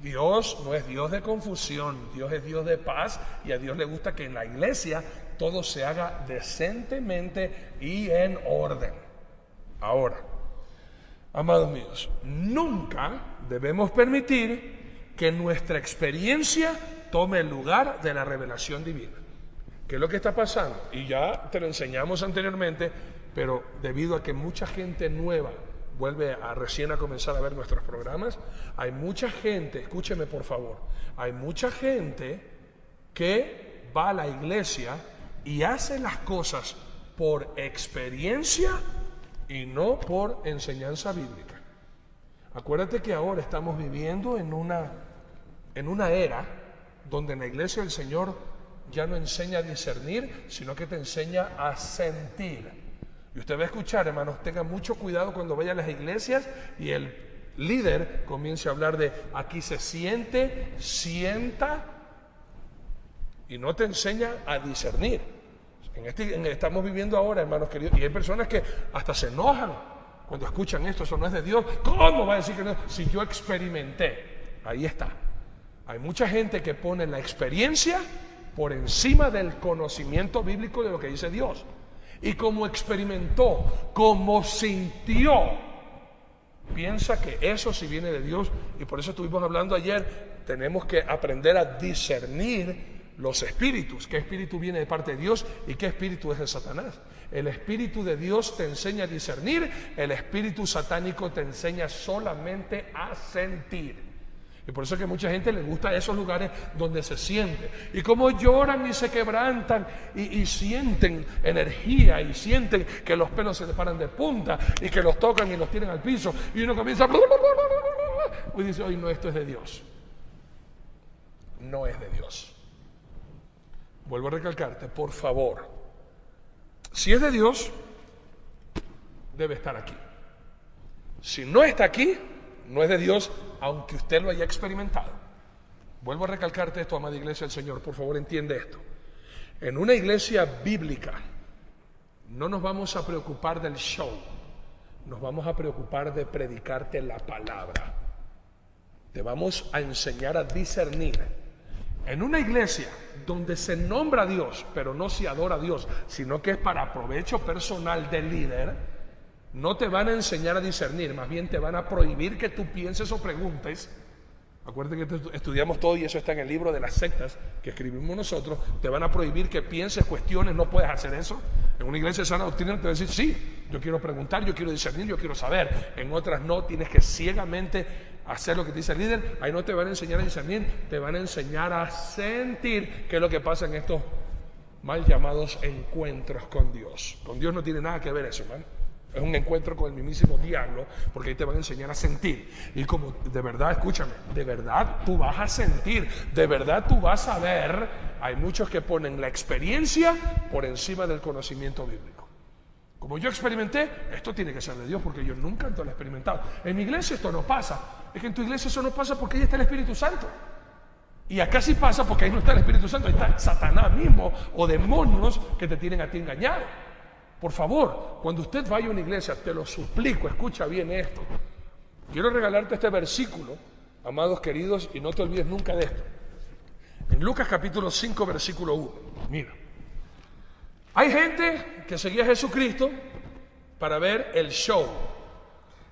Dios no es Dios de confusión, Dios es Dios de paz, y a Dios le gusta que en la iglesia todo se haga decentemente y en orden. Ahora, amados míos, nunca debemos permitir que nuestra experiencia tome el lugar de la revelación divina. ¿Qué es lo que está pasando? Y ya te lo enseñamos anteriormente, pero debido a que mucha gente nueva vuelve recién a comenzar a ver nuestros programas, hay mucha gente, escúcheme por favor, hay mucha gente que va a la iglesia y hace las cosas por experiencia y no por enseñanza bíblica. Acuérdate que ahora estamos viviendo en una era donde en la iglesia el Señor ya no enseña a discernir, sino que te enseña a sentir. Y usted va a escuchar, hermanos, tenga mucho cuidado cuando vaya a las iglesias y el líder comience a hablar de aquí se sienta y no te enseña a discernir. Estamos viviendo ahora, hermanos queridos, y hay personas que hasta se enojan cuando escuchan esto. Eso no es de Dios. ¿Cómo va a decir que no? Si yo experimenté. Ahí está. Hay mucha gente que pone la experiencia por encima del conocimiento bíblico de lo que dice Dios. Y como experimentó, como sintió, piensa que eso sí viene de Dios. Y por eso estuvimos hablando ayer, tenemos que aprender a discernir los espíritus. ¿Qué espíritu viene de parte de Dios y qué espíritu es de Satanás? El espíritu de Dios te enseña a discernir, el espíritu satánico te enseña solamente a sentir. Y por eso es que mucha gente le gusta esos lugares donde se siente. Y como lloran y se quebrantan y sienten energía y sienten que los pelos se le paran de punta y que los tocan y los tiran al piso. Y uno comienza y dice, oye, no, esto es de Dios. No es de Dios. Vuelvo a recalcarte, por favor. Si es de Dios, debe estar aquí. Si no está aquí, no es de Dios, aunque usted lo haya experimentado. Vuelvo a recalcarte esto, amada iglesia del Señor, por favor entiende esto. En una iglesia bíblica no nos vamos a preocupar del show, nos vamos a preocupar de predicarte la palabra. Te vamos a enseñar a discernir. En una iglesia donde se nombra a Dios, pero no se adora a Dios, sino que es para provecho personal del líder, no te van a enseñar a discernir, más bien te van a prohibir que tú pienses o preguntes. Acuérdate que estudiamos todo y eso está en el libro de las sectas que escribimos nosotros. Te van a prohibir que pienses, cuestiones, no puedes hacer eso. En una iglesia de sana doctrina te va a decir, sí, yo quiero preguntar, yo quiero discernir, yo quiero saber. En otras no, tienes que ciegamente hacer lo que te dice el líder. Ahí no te van a enseñar a discernir, te van a enseñar a sentir qué es lo que pasa en estos mal llamados encuentros con Dios. Con Dios no tiene nada que ver eso, hermano. Es un encuentro con el mismísimo diablo, porque ahí te van a enseñar a sentir. Y como de verdad, escúchame, de verdad tú vas a sentir, de verdad tú vas a ver. Hay muchos que ponen la experiencia por encima del conocimiento bíblico. Como yo experimenté, esto tiene que ser de Dios, porque yo nunca lo he experimentado. En mi iglesia esto no pasa. Es que en tu iglesia eso no pasa porque ahí está el Espíritu Santo. Y acá sí pasa porque ahí no está el Espíritu Santo, ahí está Satanás mismo o demonios que te tienen a ti engañado. Por favor, cuando usted vaya a una iglesia, te lo suplico, escucha bien esto. Quiero regalarte este versículo, amados queridos, y no te olvides nunca de esto. En Lucas capítulo 5, versículo 1. Mira, hay gente que seguía a Jesucristo para ver el show.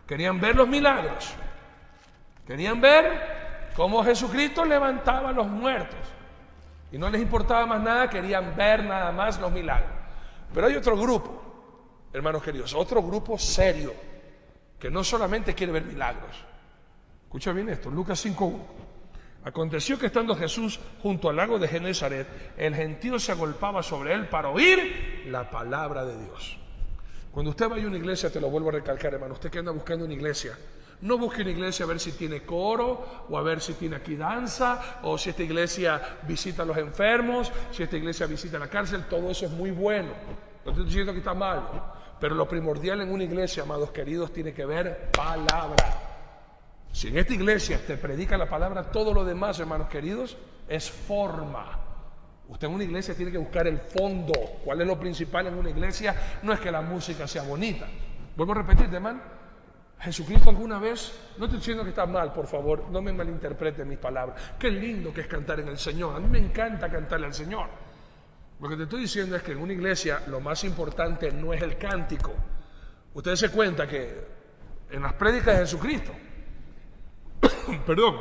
Querían ver los milagros. Querían ver cómo Jesucristo levantaba a los muertos. Y no les importaba más nada, querían ver nada más los milagros. Pero hay otro grupo, hermanos queridos, otro grupo serio, que no solamente quiere ver milagros. Escucha bien esto, Lucas 5:1. Aconteció que estando Jesús junto al lago de Genesaret, el gentío se agolpaba sobre él para oír la palabra de Dios. Cuando usted vaya a una iglesia, te lo vuelvo a recalcar, hermano, usted que anda buscando una iglesia, no busque una iglesia a ver si tiene coro, o a ver si tiene aquí danza, o si esta iglesia visita a los enfermos, si esta iglesia visita la cárcel. Todo eso es muy bueno. No estoy diciendo que está mal, pero lo primordial en una iglesia, amados queridos, tiene que ver palabra. Si en esta iglesia te predica la palabra, todo lo demás, hermanos queridos, es forma. Usted en una iglesia tiene que buscar el fondo. ¿Cuál es lo principal en una iglesia? No es que la música sea bonita. Vuelvo a repetirte, hermano. Jesucristo alguna vez, no estoy diciendo que está mal, por favor, no me malinterpreten mis palabras. Qué lindo que es cantar en el Señor. A mí me encanta cantarle al Señor. Lo que te estoy diciendo es que en una iglesia lo más importante no es el cántico. Ustedes se cuenta que en las prédicas de Jesucristo, perdón,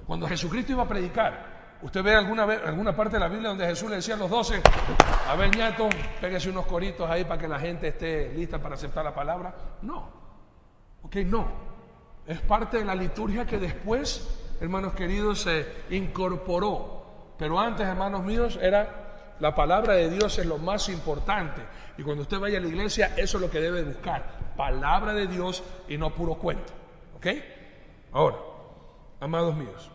cuando Jesucristo iba a predicar, usted ve alguna parte de la Biblia donde Jesús le decía a los 12, a ver, ñato, pégase unos coritos ahí para que la gente esté lista para aceptar la palabra. No, ok, no. Es parte de la liturgia que después, hermanos queridos, se incorporó. Pero antes, hermanos míos, era la palabra de Dios es lo más importante. Y cuando usted vaya a la iglesia, eso es lo que debe buscar. Palabra de Dios y no puro cuento. ¿Ok? Ahora, amados míos,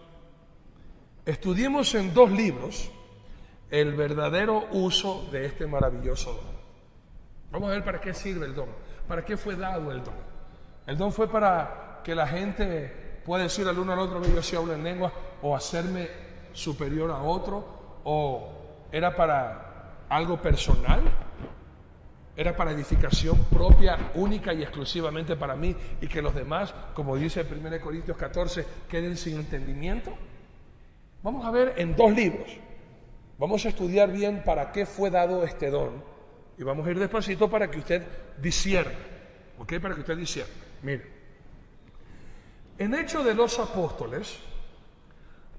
estudiemos en 2 libros el verdadero uso de este maravilloso don. Vamos a ver para qué sirve el don, para qué fue dado el don. El don fue para que la gente pueda decir al uno al otro que yo sí hablo en lengua, o hacerme superior a otro, o era para algo personal, era para edificación propia, única y exclusivamente para mí, y que los demás, como dice 1 Corintios 14, queden sin entendimiento. Vamos a ver en 2 libros. Vamos a estudiar bien para qué fue dado este don. Y vamos a ir despacito para que usted discierna. ¿Ok? Para que usted discierna. Mire. En Hechos de los Apóstoles,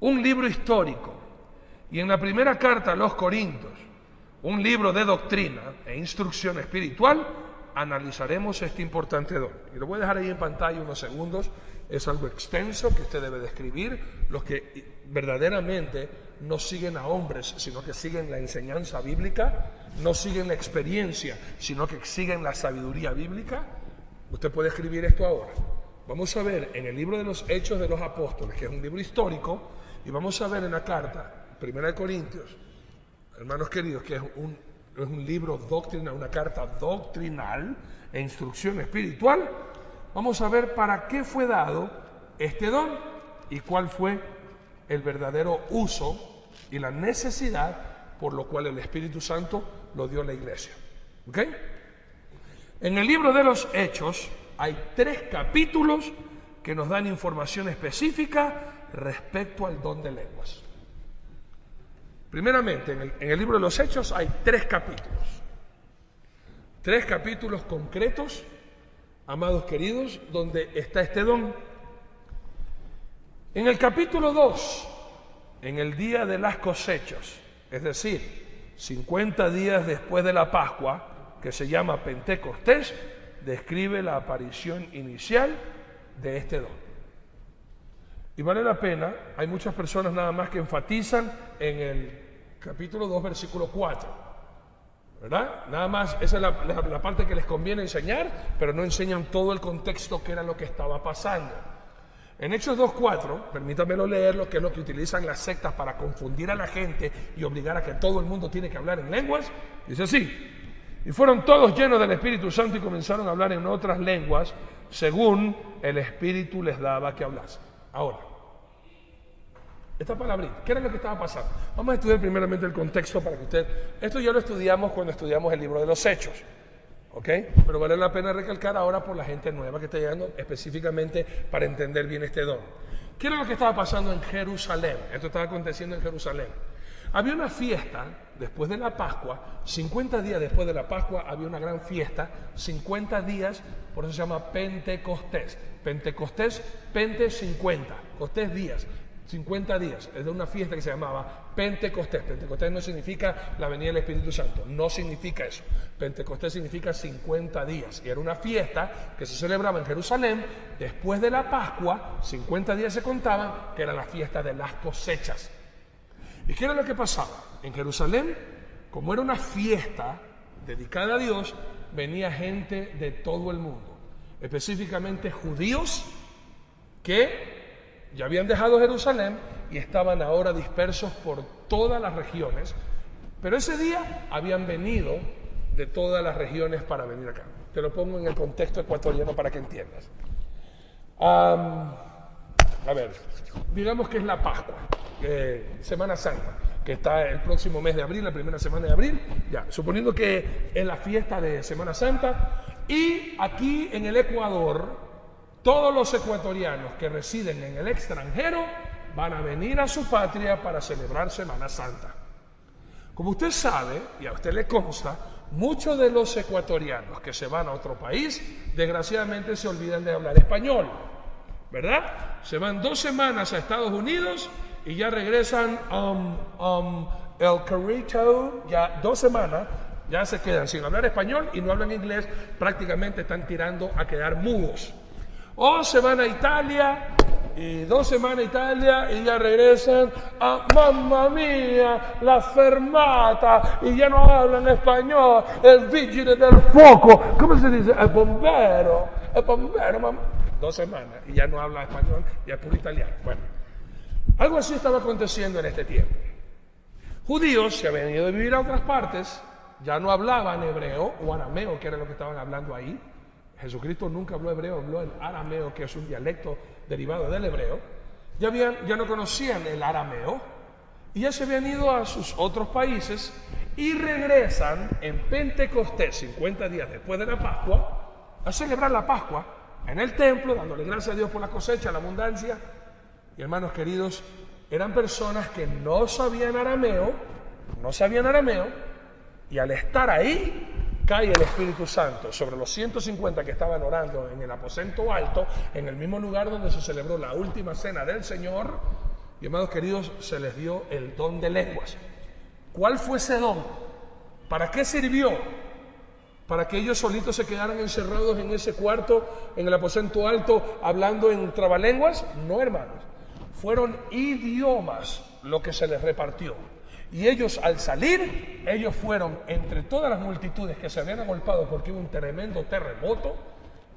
un libro histórico, y en la primera carta a los Corintios, un libro de doctrina e instrucción espiritual, analizaremos este importante don. Y lo voy a dejar ahí en pantalla unos segundos. Es algo extenso que usted debe de escribir. Los que verdaderamente no siguen a hombres, sino que siguen la enseñanza bíblica, no siguen la experiencia, sino que siguen la sabiduría bíblica, usted puede escribir esto ahora. Vamos a ver en el libro de los Hechos de los Apóstoles, que es un libro histórico, y vamos a ver en la carta, 1 Corintios, hermanos queridos, que es un libro doctrinal, una carta doctrinal e instrucción espiritual. Vamos a ver para qué fue dado este don y cuál fue el verdadero uso y la necesidad por lo cual el Espíritu Santo lo dio a la iglesia. ¿Ok? En el libro de los Hechos hay 3 capítulos que nos dan información específica respecto al don de lenguas. Primeramente, en el libro de los Hechos hay 3 capítulos. 3 capítulos concretos, amados queridos, donde está este don. En el capítulo 2, en el día de las cosechas, es decir, 50 días después de la Pascua, que se llama Pentecostés, describe la aparición inicial de este don. Y vale la pena, hay muchas personas nada más que enfatizan en el capítulo 2, versículo 4, ¿verdad? Nada más, esa es la parte que les conviene enseñar, pero no enseñan todo el contexto que era lo que estaba pasando. En Hechos 2.4, permítanmelo leerlo, que es lo que utilizan las sectas para confundir a la gente y obligar a que todo el mundo tiene que hablar en lenguas. Dice así: y fueron todos llenos del Espíritu Santo y comenzaron a hablar en otras lenguas, según el Espíritu les daba que hablasen. Ahora, esta palabrita, ¿qué era lo que estaba pasando? Vamos a estudiar primeramente el contexto para que usted... Esto ya lo estudiamos cuando estudiamos el libro de los Hechos. ¿Ok? Pero vale la pena recalcar ahora por la gente nueva que está llegando específicamente para entender bien este don. ¿Qué era lo que estaba pasando en Jerusalén? Esto estaba aconteciendo en Jerusalén. Había una fiesta después de la Pascua, 50 días después de la Pascua había una gran fiesta, 50 días, por eso se llama Pentecostés. Pentecostés, Pente 50, Costés días. 50 días, es de una fiesta que se llamaba Pentecostés. Pentecostés no significa la venida del Espíritu Santo, no significa eso. Pentecostés significa 50 días y era una fiesta que se celebraba en Jerusalén después de la Pascua. 50 días se contaban, que era la fiesta de las cosechas. ¿Y qué era lo que pasaba? En Jerusalén, como era una fiesta dedicada a Dios, venía gente de todo el mundo, específicamente judíos que ya habían dejado Jerusalén y estaban ahora dispersos por todas las regiones, pero ese día habían venido de todas las regiones para venir acá. Te lo pongo en el contexto ecuatoriano para que entiendas. A ver, digamos que es la Pascua, Semana Santa, que está el próximo mes de abril, la primera semana de abril, ya, suponiendo que es la fiesta de Semana Santa, y aquí en el Ecuador, todos los ecuatorianos que residen en el extranjero van a venir a su patria para celebrar Semana Santa. Como usted sabe, y a usted le consta, muchos de los ecuatorianos que se van a otro país, desgraciadamente se olvidan de hablar español, ¿verdad? Se van 2 semanas a Estados Unidos y ya regresan el carrito, ya 2 semanas, ya se quedan sin hablar español y no hablan inglés, prácticamente están tirando a quedar mudos. O se van a Italia y 2 semanas a Italia y ya regresan a mamma mía, la fermata, y ya no hablan español, el vigile del fuoco, ¿cómo se dice? El bombero, mamá. 2 semanas y ya no habla español, ya es puro italiano. Bueno, algo así estaba aconteciendo en este tiempo. Judíos se habían ido a vivir a otras partes Ya no hablaban hebreo o arameo, que era lo que estaban hablando ahí. Jesucristo nunca habló hebreo, habló el arameo, que es un dialecto derivado del hebreo. Ya no conocían el arameo y ya se habían ido a sus otros países y regresan en Pentecostés, 50 días después de la Pascua, a celebrar la Pascua en el templo, dándole gracias a Dios por la cosecha, la abundancia. Y hermanos queridos, eran personas que no sabían arameo, y al estar ahí, cae el Espíritu Santo sobre los 150 que estaban orando en el aposento alto, en el mismo lugar donde se celebró la última cena del Señor. Y hermanos queridos, se les dio el don de lenguas. ¿Cuál fue ese don? ¿Para qué sirvió? ¿Para que ellos solitos se quedaran encerrados en ese cuarto, en el aposento alto, hablando en trabalenguas? No, hermanos. Fueron idiomas lo que se les repartió. Y ellos, al salir, ellos fueron entre todas las multitudes que se habían agolpado porque hubo un tremendo terremoto,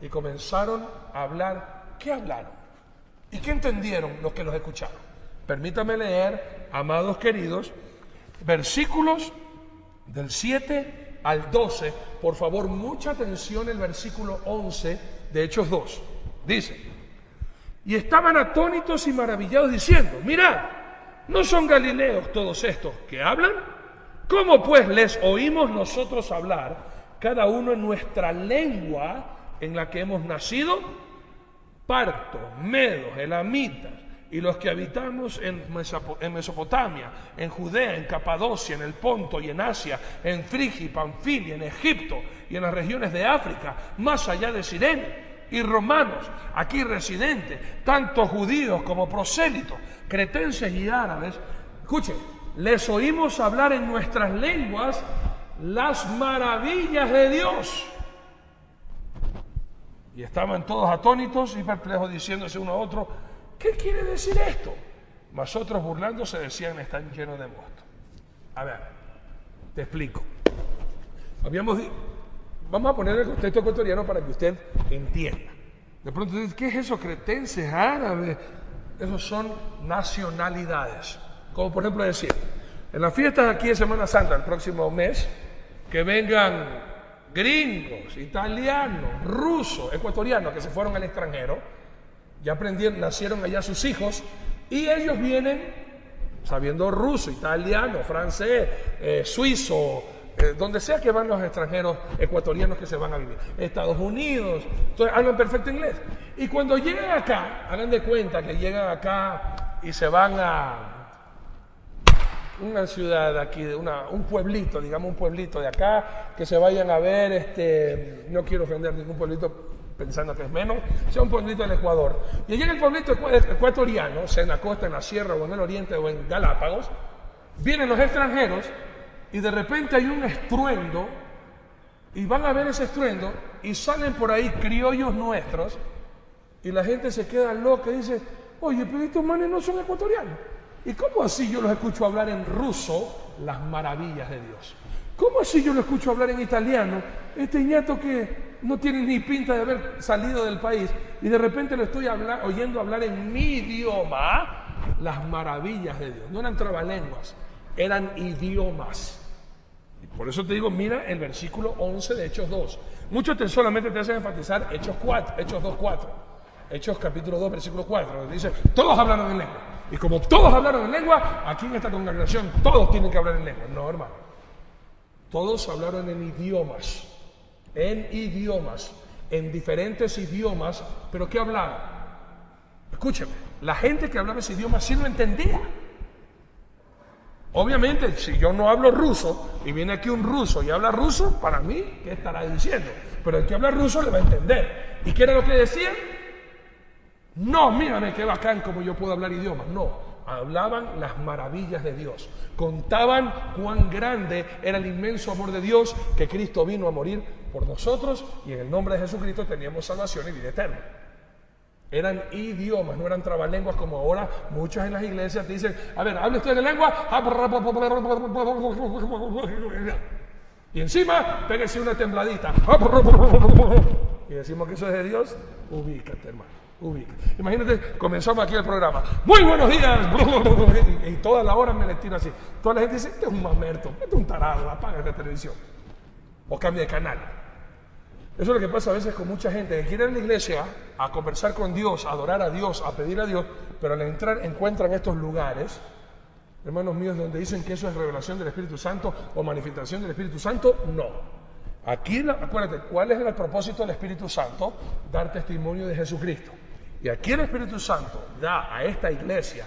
y comenzaron a hablar. ¿Qué hablaron? ¿Y qué entendieron los que los escucharon? Permítame leer, amados queridos, versículos del 7 al 12. Por favor, mucha atención, el versículo 11 de Hechos 2. Dice: y estaban atónitos y maravillados diciendo: mirad, ¿no son galileos todos estos que hablan? ¿Cómo pues les oímos nosotros hablar, cada uno en nuestra lengua en la que hemos nacido? Partos, medos, elamitas, y los que habitamos en Mesopotamia, en Judea, en Capadocia, en el Ponto y en Asia, en Frigia y Panfilia, en Egipto y en las regiones de África, más allá de Cirene, y romanos, aquí residentes, tanto judíos como prosélitos, cretenses y árabes, escuchen, les oímos hablar en nuestras lenguas las maravillas de Dios. Y estaban todos atónitos y perplejos, diciéndose uno a otro: ¿qué quiere decir esto? Mas otros, burlándose, decían: están llenos de mosto. A ver, te explico. Vamos a poner el contexto ecuatoriano para que usted entienda. De pronto dice: ¿qué es eso? Cretenses, árabes. Esos son nacionalidades. Como por ejemplo decir, en las fiestas aquí de Semana Santa, el próximo mes, que vengan gringos, italianos, rusos, ecuatorianos que se fueron al extranjero, ya aprendieron, nacieron allá sus hijos, y ellos vienen sabiendo ruso, italiano, francés, suizo, donde sea que van los extranjeros ecuatorianos que se van a vivir, Estados Unidos, entonces hablan perfecto inglés. Y cuando llegan acá, hagan de cuenta que llegan acá y se van a una ciudad de aquí, un pueblito, digamos un pueblito de acá, que se vayan a ver, no quiero ofender ningún pueblito pensando que es menos, sea un pueblito del Ecuador. Y llega el pueblito ecuatoriano, sea en la costa, en la sierra, o en el oriente, o en Galápagos, vienen los extranjeros, y de repente hay un estruendo, y van a ver ese estruendo, y salen por ahí criollos nuestros, y la gente se queda loca y dice: oye, pero estos manes no son ecuatorianos. ¿Y cómo así yo los escucho hablar en ruso las maravillas de Dios? ¿Cómo así yo lo escucho hablar en italiano? Este ñato que no tiene ni pinta de haber salido del país, y de repente lo estoy oyendo hablar en mi idioma las maravillas de Dios. No eran trabalenguas, eran idiomas. Y por eso te digo, mira el versículo 11 de Hechos 2. Muchos solamente te hacen enfatizar Hechos 2:4. Hechos capítulo 2, versículo 4, donde dice: todos hablaron en lengua. Y como todos hablaron en lengua, aquí en esta congregación todos tienen que hablar en lengua. No, hermano. Todos hablaron en idiomas, en diferentes idiomas. ¿Pero qué hablaban? Escúcheme, la gente que hablaba ese idioma sí lo entendía. Obviamente, si yo no hablo ruso y viene aquí un ruso y habla ruso, para mí, ¿qué estará diciendo? Pero el que habla ruso le va a entender. ¿Y qué era lo que decían? No, mírame qué bacán como yo puedo hablar idiomas. No, hablaban las maravillas de Dios. Contaban cuán grande era el inmenso amor de Dios, que Cristo vino a morir por nosotros, y en el nombre de Jesucristo teníamos salvación y vida eterna. Eran idiomas, no eran trabalenguas como ahora muchos en las iglesias te dicen: a ver, hable usted de lengua, y encima pégase una tembladita, y decimos que eso es de Dios. Ubícate, hermano. Imagínate, comenzamos aquí el programa: muy buenos días, y toda la hora me le tiro así. Toda la gente dice: este es un mamerto, este es un tarado, apaga esta televisión. o cambia de canal. Eso es lo que pasa a veces con mucha gente que quiere ir a la iglesia a conversar con Dios, a adorar a Dios, a pedir a Dios, pero al entrar encuentran estos lugares, hermanos míos, donde dicen que eso es revelación del Espíritu Santo o manifestación del Espíritu Santo. No. Aquí, acuérdate, ¿cuál es el propósito del Espíritu Santo? Dar testimonio de Jesucristo. Y aquí el Espíritu Santo da a esta iglesia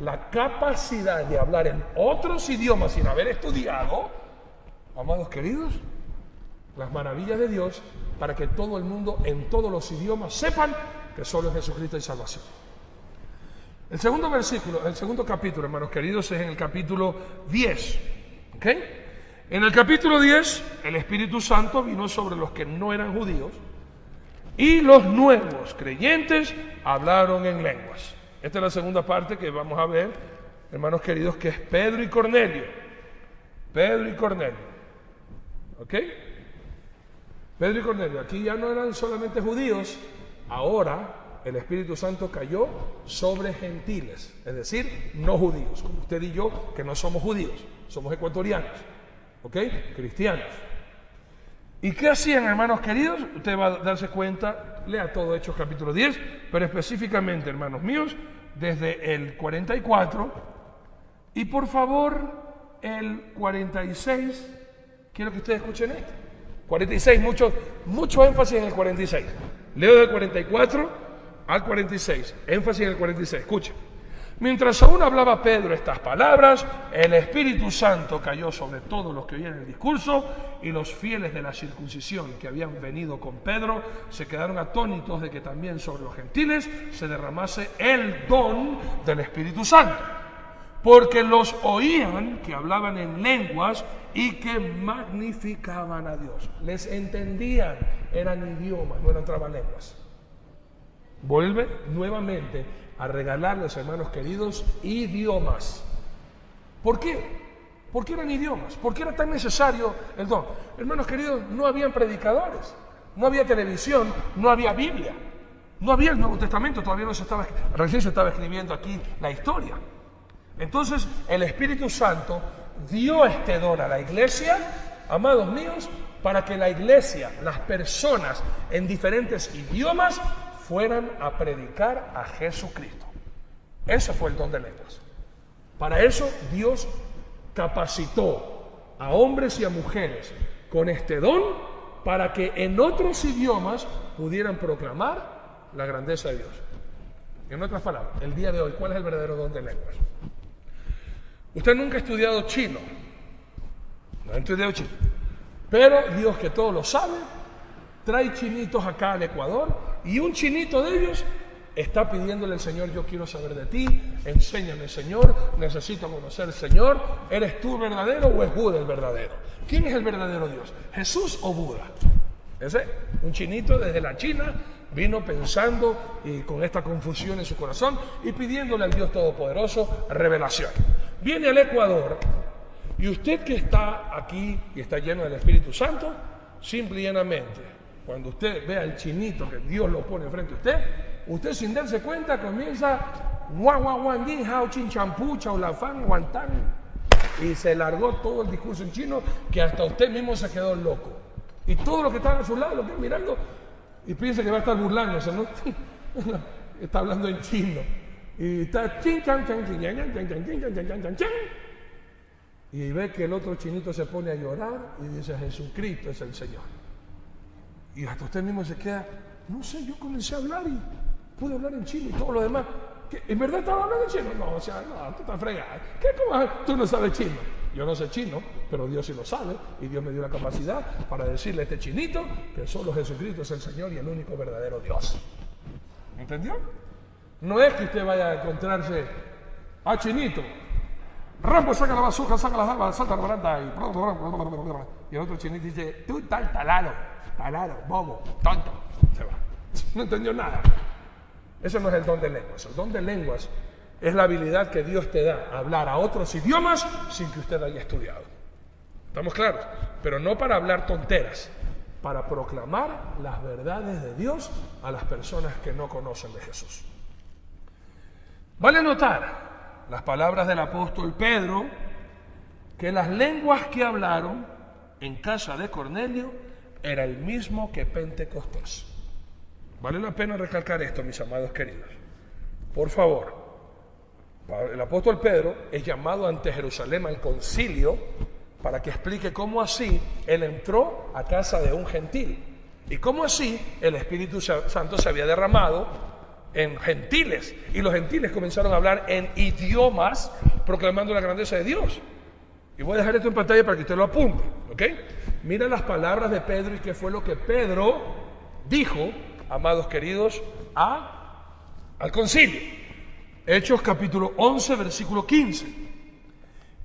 la capacidad de hablar en otros idiomas sin haber estudiado, amados queridos, las maravillas de Dios, para que todo el mundo en todos los idiomas sepan que solo es Jesucristo y salvación. El segundo versículo, el segundo capítulo, hermanos queridos, es en el capítulo 10. ¿Ok? En el capítulo 10, el Espíritu Santo vino sobre los que no eran judíos y los nuevos creyentes hablaron en lenguas. Esta es la segunda parte que vamos a ver, hermanos queridos, que es Pedro y Cornelio. Pedro y Cornelio. ¿Ok? Pedro y Cornelio, aquí ya no eran solamente judíos, ahora el Espíritu Santo cayó sobre gentiles, es decir, no judíos, como usted y yo, que no somos judíos, somos ecuatorianos, ¿ok? Cristianos. ¿Y qué hacían, hermanos queridos? Usted va a darse cuenta, lea todo Hechos capítulo 10, pero específicamente, hermanos míos, desde el 44, y por favor, el 46, quiero que ustedes escuchen esto. 46, mucho énfasis en el 46. Leo del 44 al 46, énfasis en el 46, escuchen. Mientras aún hablaba Pedro estas palabras, el Espíritu Santo cayó sobre todos los que oían el discurso, y los fieles de la circuncisión que habían venido con Pedro se quedaron atónitos de que también sobre los gentiles se derramase el don del Espíritu Santo, porque los oían que hablaban en lenguas y que magnificaban a Dios. Les entendían, eran idiomas, no eran trabalenguas. Vuelve nuevamente a regalarles, hermanos queridos, idiomas. ¿Por qué? ¿Por qué eran idiomas? ¿Por qué era tan necesario el don? Hermanos queridos, no habían predicadores, no había televisión, no había Biblia, no había el Nuevo Testamento, todavía no se estaba, recién se estaba escribiendo aquí la historia. Entonces el Espíritu Santo dio este don a la iglesia, amados míos, para que la iglesia, las personas en diferentes idiomas, fueran a predicar a Jesucristo. Ese fue el don de lenguas. Para eso Dios capacitó a hombres y a mujeres con este don, para que en otros idiomas pudieran proclamar la grandeza de Dios. En otras palabras, el día de hoy, ¿cuál es el verdadero don de lenguas? Usted nunca ha estudiado chino, no ha estudiado chino, pero Dios, que todo lo sabe, trae chinitos acá al Ecuador, y un chinito de ellos está pidiéndole al Señor: yo quiero saber de ti, enséñame, Señor, necesito conocer al Señor. ¿Eres tú el verdadero o es Buda el verdadero? ¿Quién es el verdadero Dios? ¿Jesús o Buda? Ese, un chinito desde la China, vino pensando y con esta confusión en su corazón y pidiéndole al Dios Todopoderoso revelación. Viene al Ecuador, y usted que está aquí y está lleno del Espíritu Santo, simple y llanamente, cuando usted vea al chinito que Dios lo pone frente a usted, usted sin darse cuenta comienza y se largó todo el discurso en chino, que hasta usted mismo se quedó loco. Y todo lo que estaba a su lado lo queda mirando y piensa que va a estar burlándose, ¿no? Está hablando en chino. Y está chin, chan, chan, chin, chan, chan, chan, chan, chan, chan, chan, chan. Y ve que el otro chinito se pone a llorar y dice: Jesucristo es el Señor. Y hasta usted mismo se queda: no sé, yo comencé a hablar y pude hablar en chino y todo lo demás. ¿Qué? ¿En verdad estaba hablando en chino? No, o sea, no, tú estás fregado. ¿Qué? ¿Cómo? Tú no sabes chino. Yo no sé chino, pero Dios sí lo sabe, y Dios me dio la capacidad para decirle a este chinito que solo Jesucristo es el Señor y el único verdadero Dios. ¿Entendió? No es que usted vaya a encontrarse a chinito: Rambo, saca la bazooka, saca las armas, salta la baranda, y el otro chinito dice: tú tal talado, bobo, tonto. Se va. No entendió nada. Eso no es el don de lenguas. El don de lenguas es la habilidad que Dios te da a hablar a otros idiomas sin que usted haya estudiado. ¿Estamos claros? Pero no para hablar tonteras, para proclamar las verdades de Dios a las personas que no conocen de Jesús. Vale notar las palabras del apóstol Pedro, que las lenguas que hablaron en casa de Cornelio era el mismo que Pentecostés. Vale la pena recalcar esto, mis amados queridos. Por favor, el apóstol Pedro es llamado ante Jerusalén al concilio para que explique cómo así él entró a casa de un gentil y cómo así el Espíritu Santo se había derramado en gentiles, y los gentiles comenzaron a hablar en idiomas proclamando la grandeza de Dios. Y voy a dejar esto en pantalla para que usted lo apunte, ¿ok? Mira las palabras de Pedro y qué fue lo que Pedro dijo, amados queridos, al concilio. Hechos capítulo 11, versículo 15.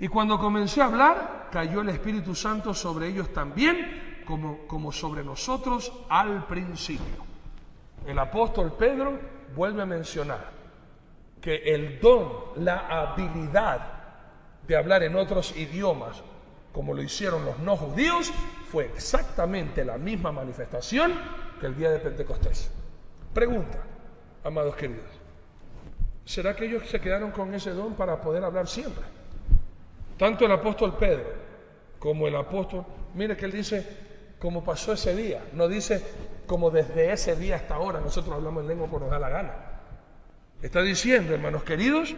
Y cuando comencé a hablar, cayó el Espíritu Santo sobre ellos también, como sobre nosotros al principio. El apóstol Pedro vuelve a mencionar que el don, la habilidad de hablar en otros idiomas, como lo hicieron los no judíos, fue exactamente la misma manifestación que el día de Pentecostés. Pregunta, amados queridos, ¿será que ellos se quedaron con ese don para poder hablar siempre? Tanto el apóstol Pedro como el apóstol, mire que él dice, como pasó ese día, no dice como desde ese día hasta ahora nosotros hablamos en lengua cuando nos da la gana. Está diciendo, hermanos queridos,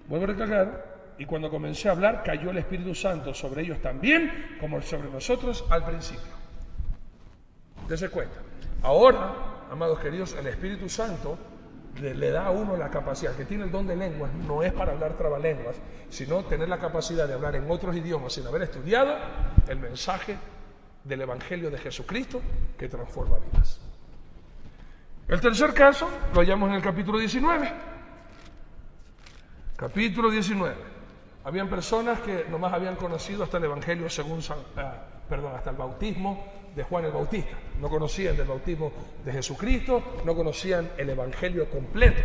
vuelvo a recalcar, y cuando comencé a hablar cayó el Espíritu Santo sobre ellos también, como sobre nosotros al principio. Dese cuenta. Ahora, amados queridos, el Espíritu Santo le da a uno la capacidad, que tiene el don de lenguas, no es para hablar trabalenguas, sino tener la capacidad de hablar en otros idiomas sin haber estudiado el mensaje del Evangelio de Jesucristo que transforma vidas. El tercer caso lo hallamos en el capítulo 19. Capítulo 19. Habían personas que nomás habían conocido hasta el Evangelio según hasta el bautismo de Juan el Bautista. No conocían del bautismo de Jesucristo, no conocían el Evangelio completo.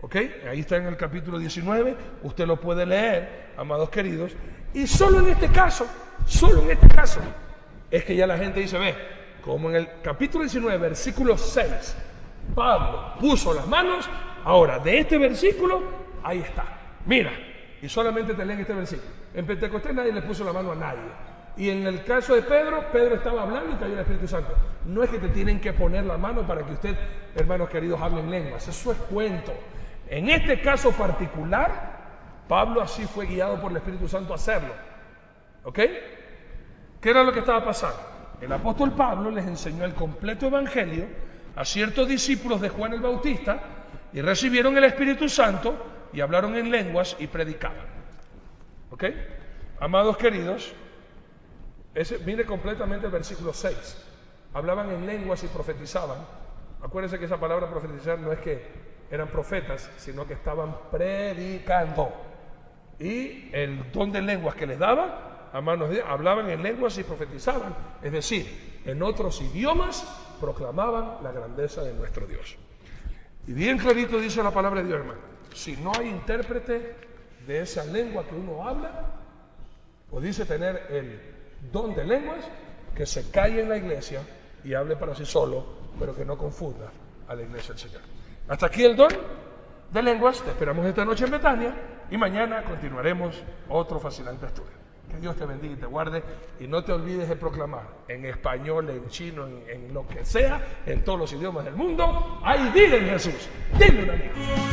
¿Ok? Ahí está en el capítulo 19, usted lo puede leer, amados queridos, y solo en este caso, es que ya la gente dice, ve, como en el capítulo 19, versículo 6, Pablo puso las manos, ahora de este versículo, ahí está, mira, y solamente te leen este versículo. En Pentecostés nadie le puso la mano a nadie. Y en el caso de Pedro, Pedro estaba hablando y cayó el Espíritu Santo. No es que te tienen que poner la mano para que usted, hermanos queridos, hablen lenguas. Eso es cuento. En este caso particular, Pablo así fue guiado por el Espíritu Santo a hacerlo. ¿Ok? ¿Qué era lo que estaba pasando? El apóstol Pablo les enseñó el completo evangelio a ciertos discípulos de Juan el Bautista y recibieron el Espíritu Santo y hablaron en lenguas y predicaban. ¿Ok? Amados queridos, mire completamente el versículo 6. Hablaban en lenguas y profetizaban. Acuérdense que esa palabra profetizar no es que eran profetas, sino que estaban predicando. Y el don de lenguas que les daba, hermanos, hablaban en lenguas y profetizaban, es decir, en otros idiomas proclamaban la grandeza de nuestro Dios. Y bien clarito dice la palabra de Dios, hermano, si no hay intérprete de esa lengua que uno habla, o dice tener el don de lenguas, que se calle en la iglesia y hable para sí solo, pero que no confunda a la iglesia del Señor. Hasta aquí el don de lenguas. Te esperamos esta noche en Betania y mañana continuaremos otro fascinante estudio. Que Dios te bendiga y te guarde, y no te olvides de proclamar en español, en chino, en lo que sea, en todos los idiomas del mundo, ¡ay, dile en Jesús! ¡Dile un amigo!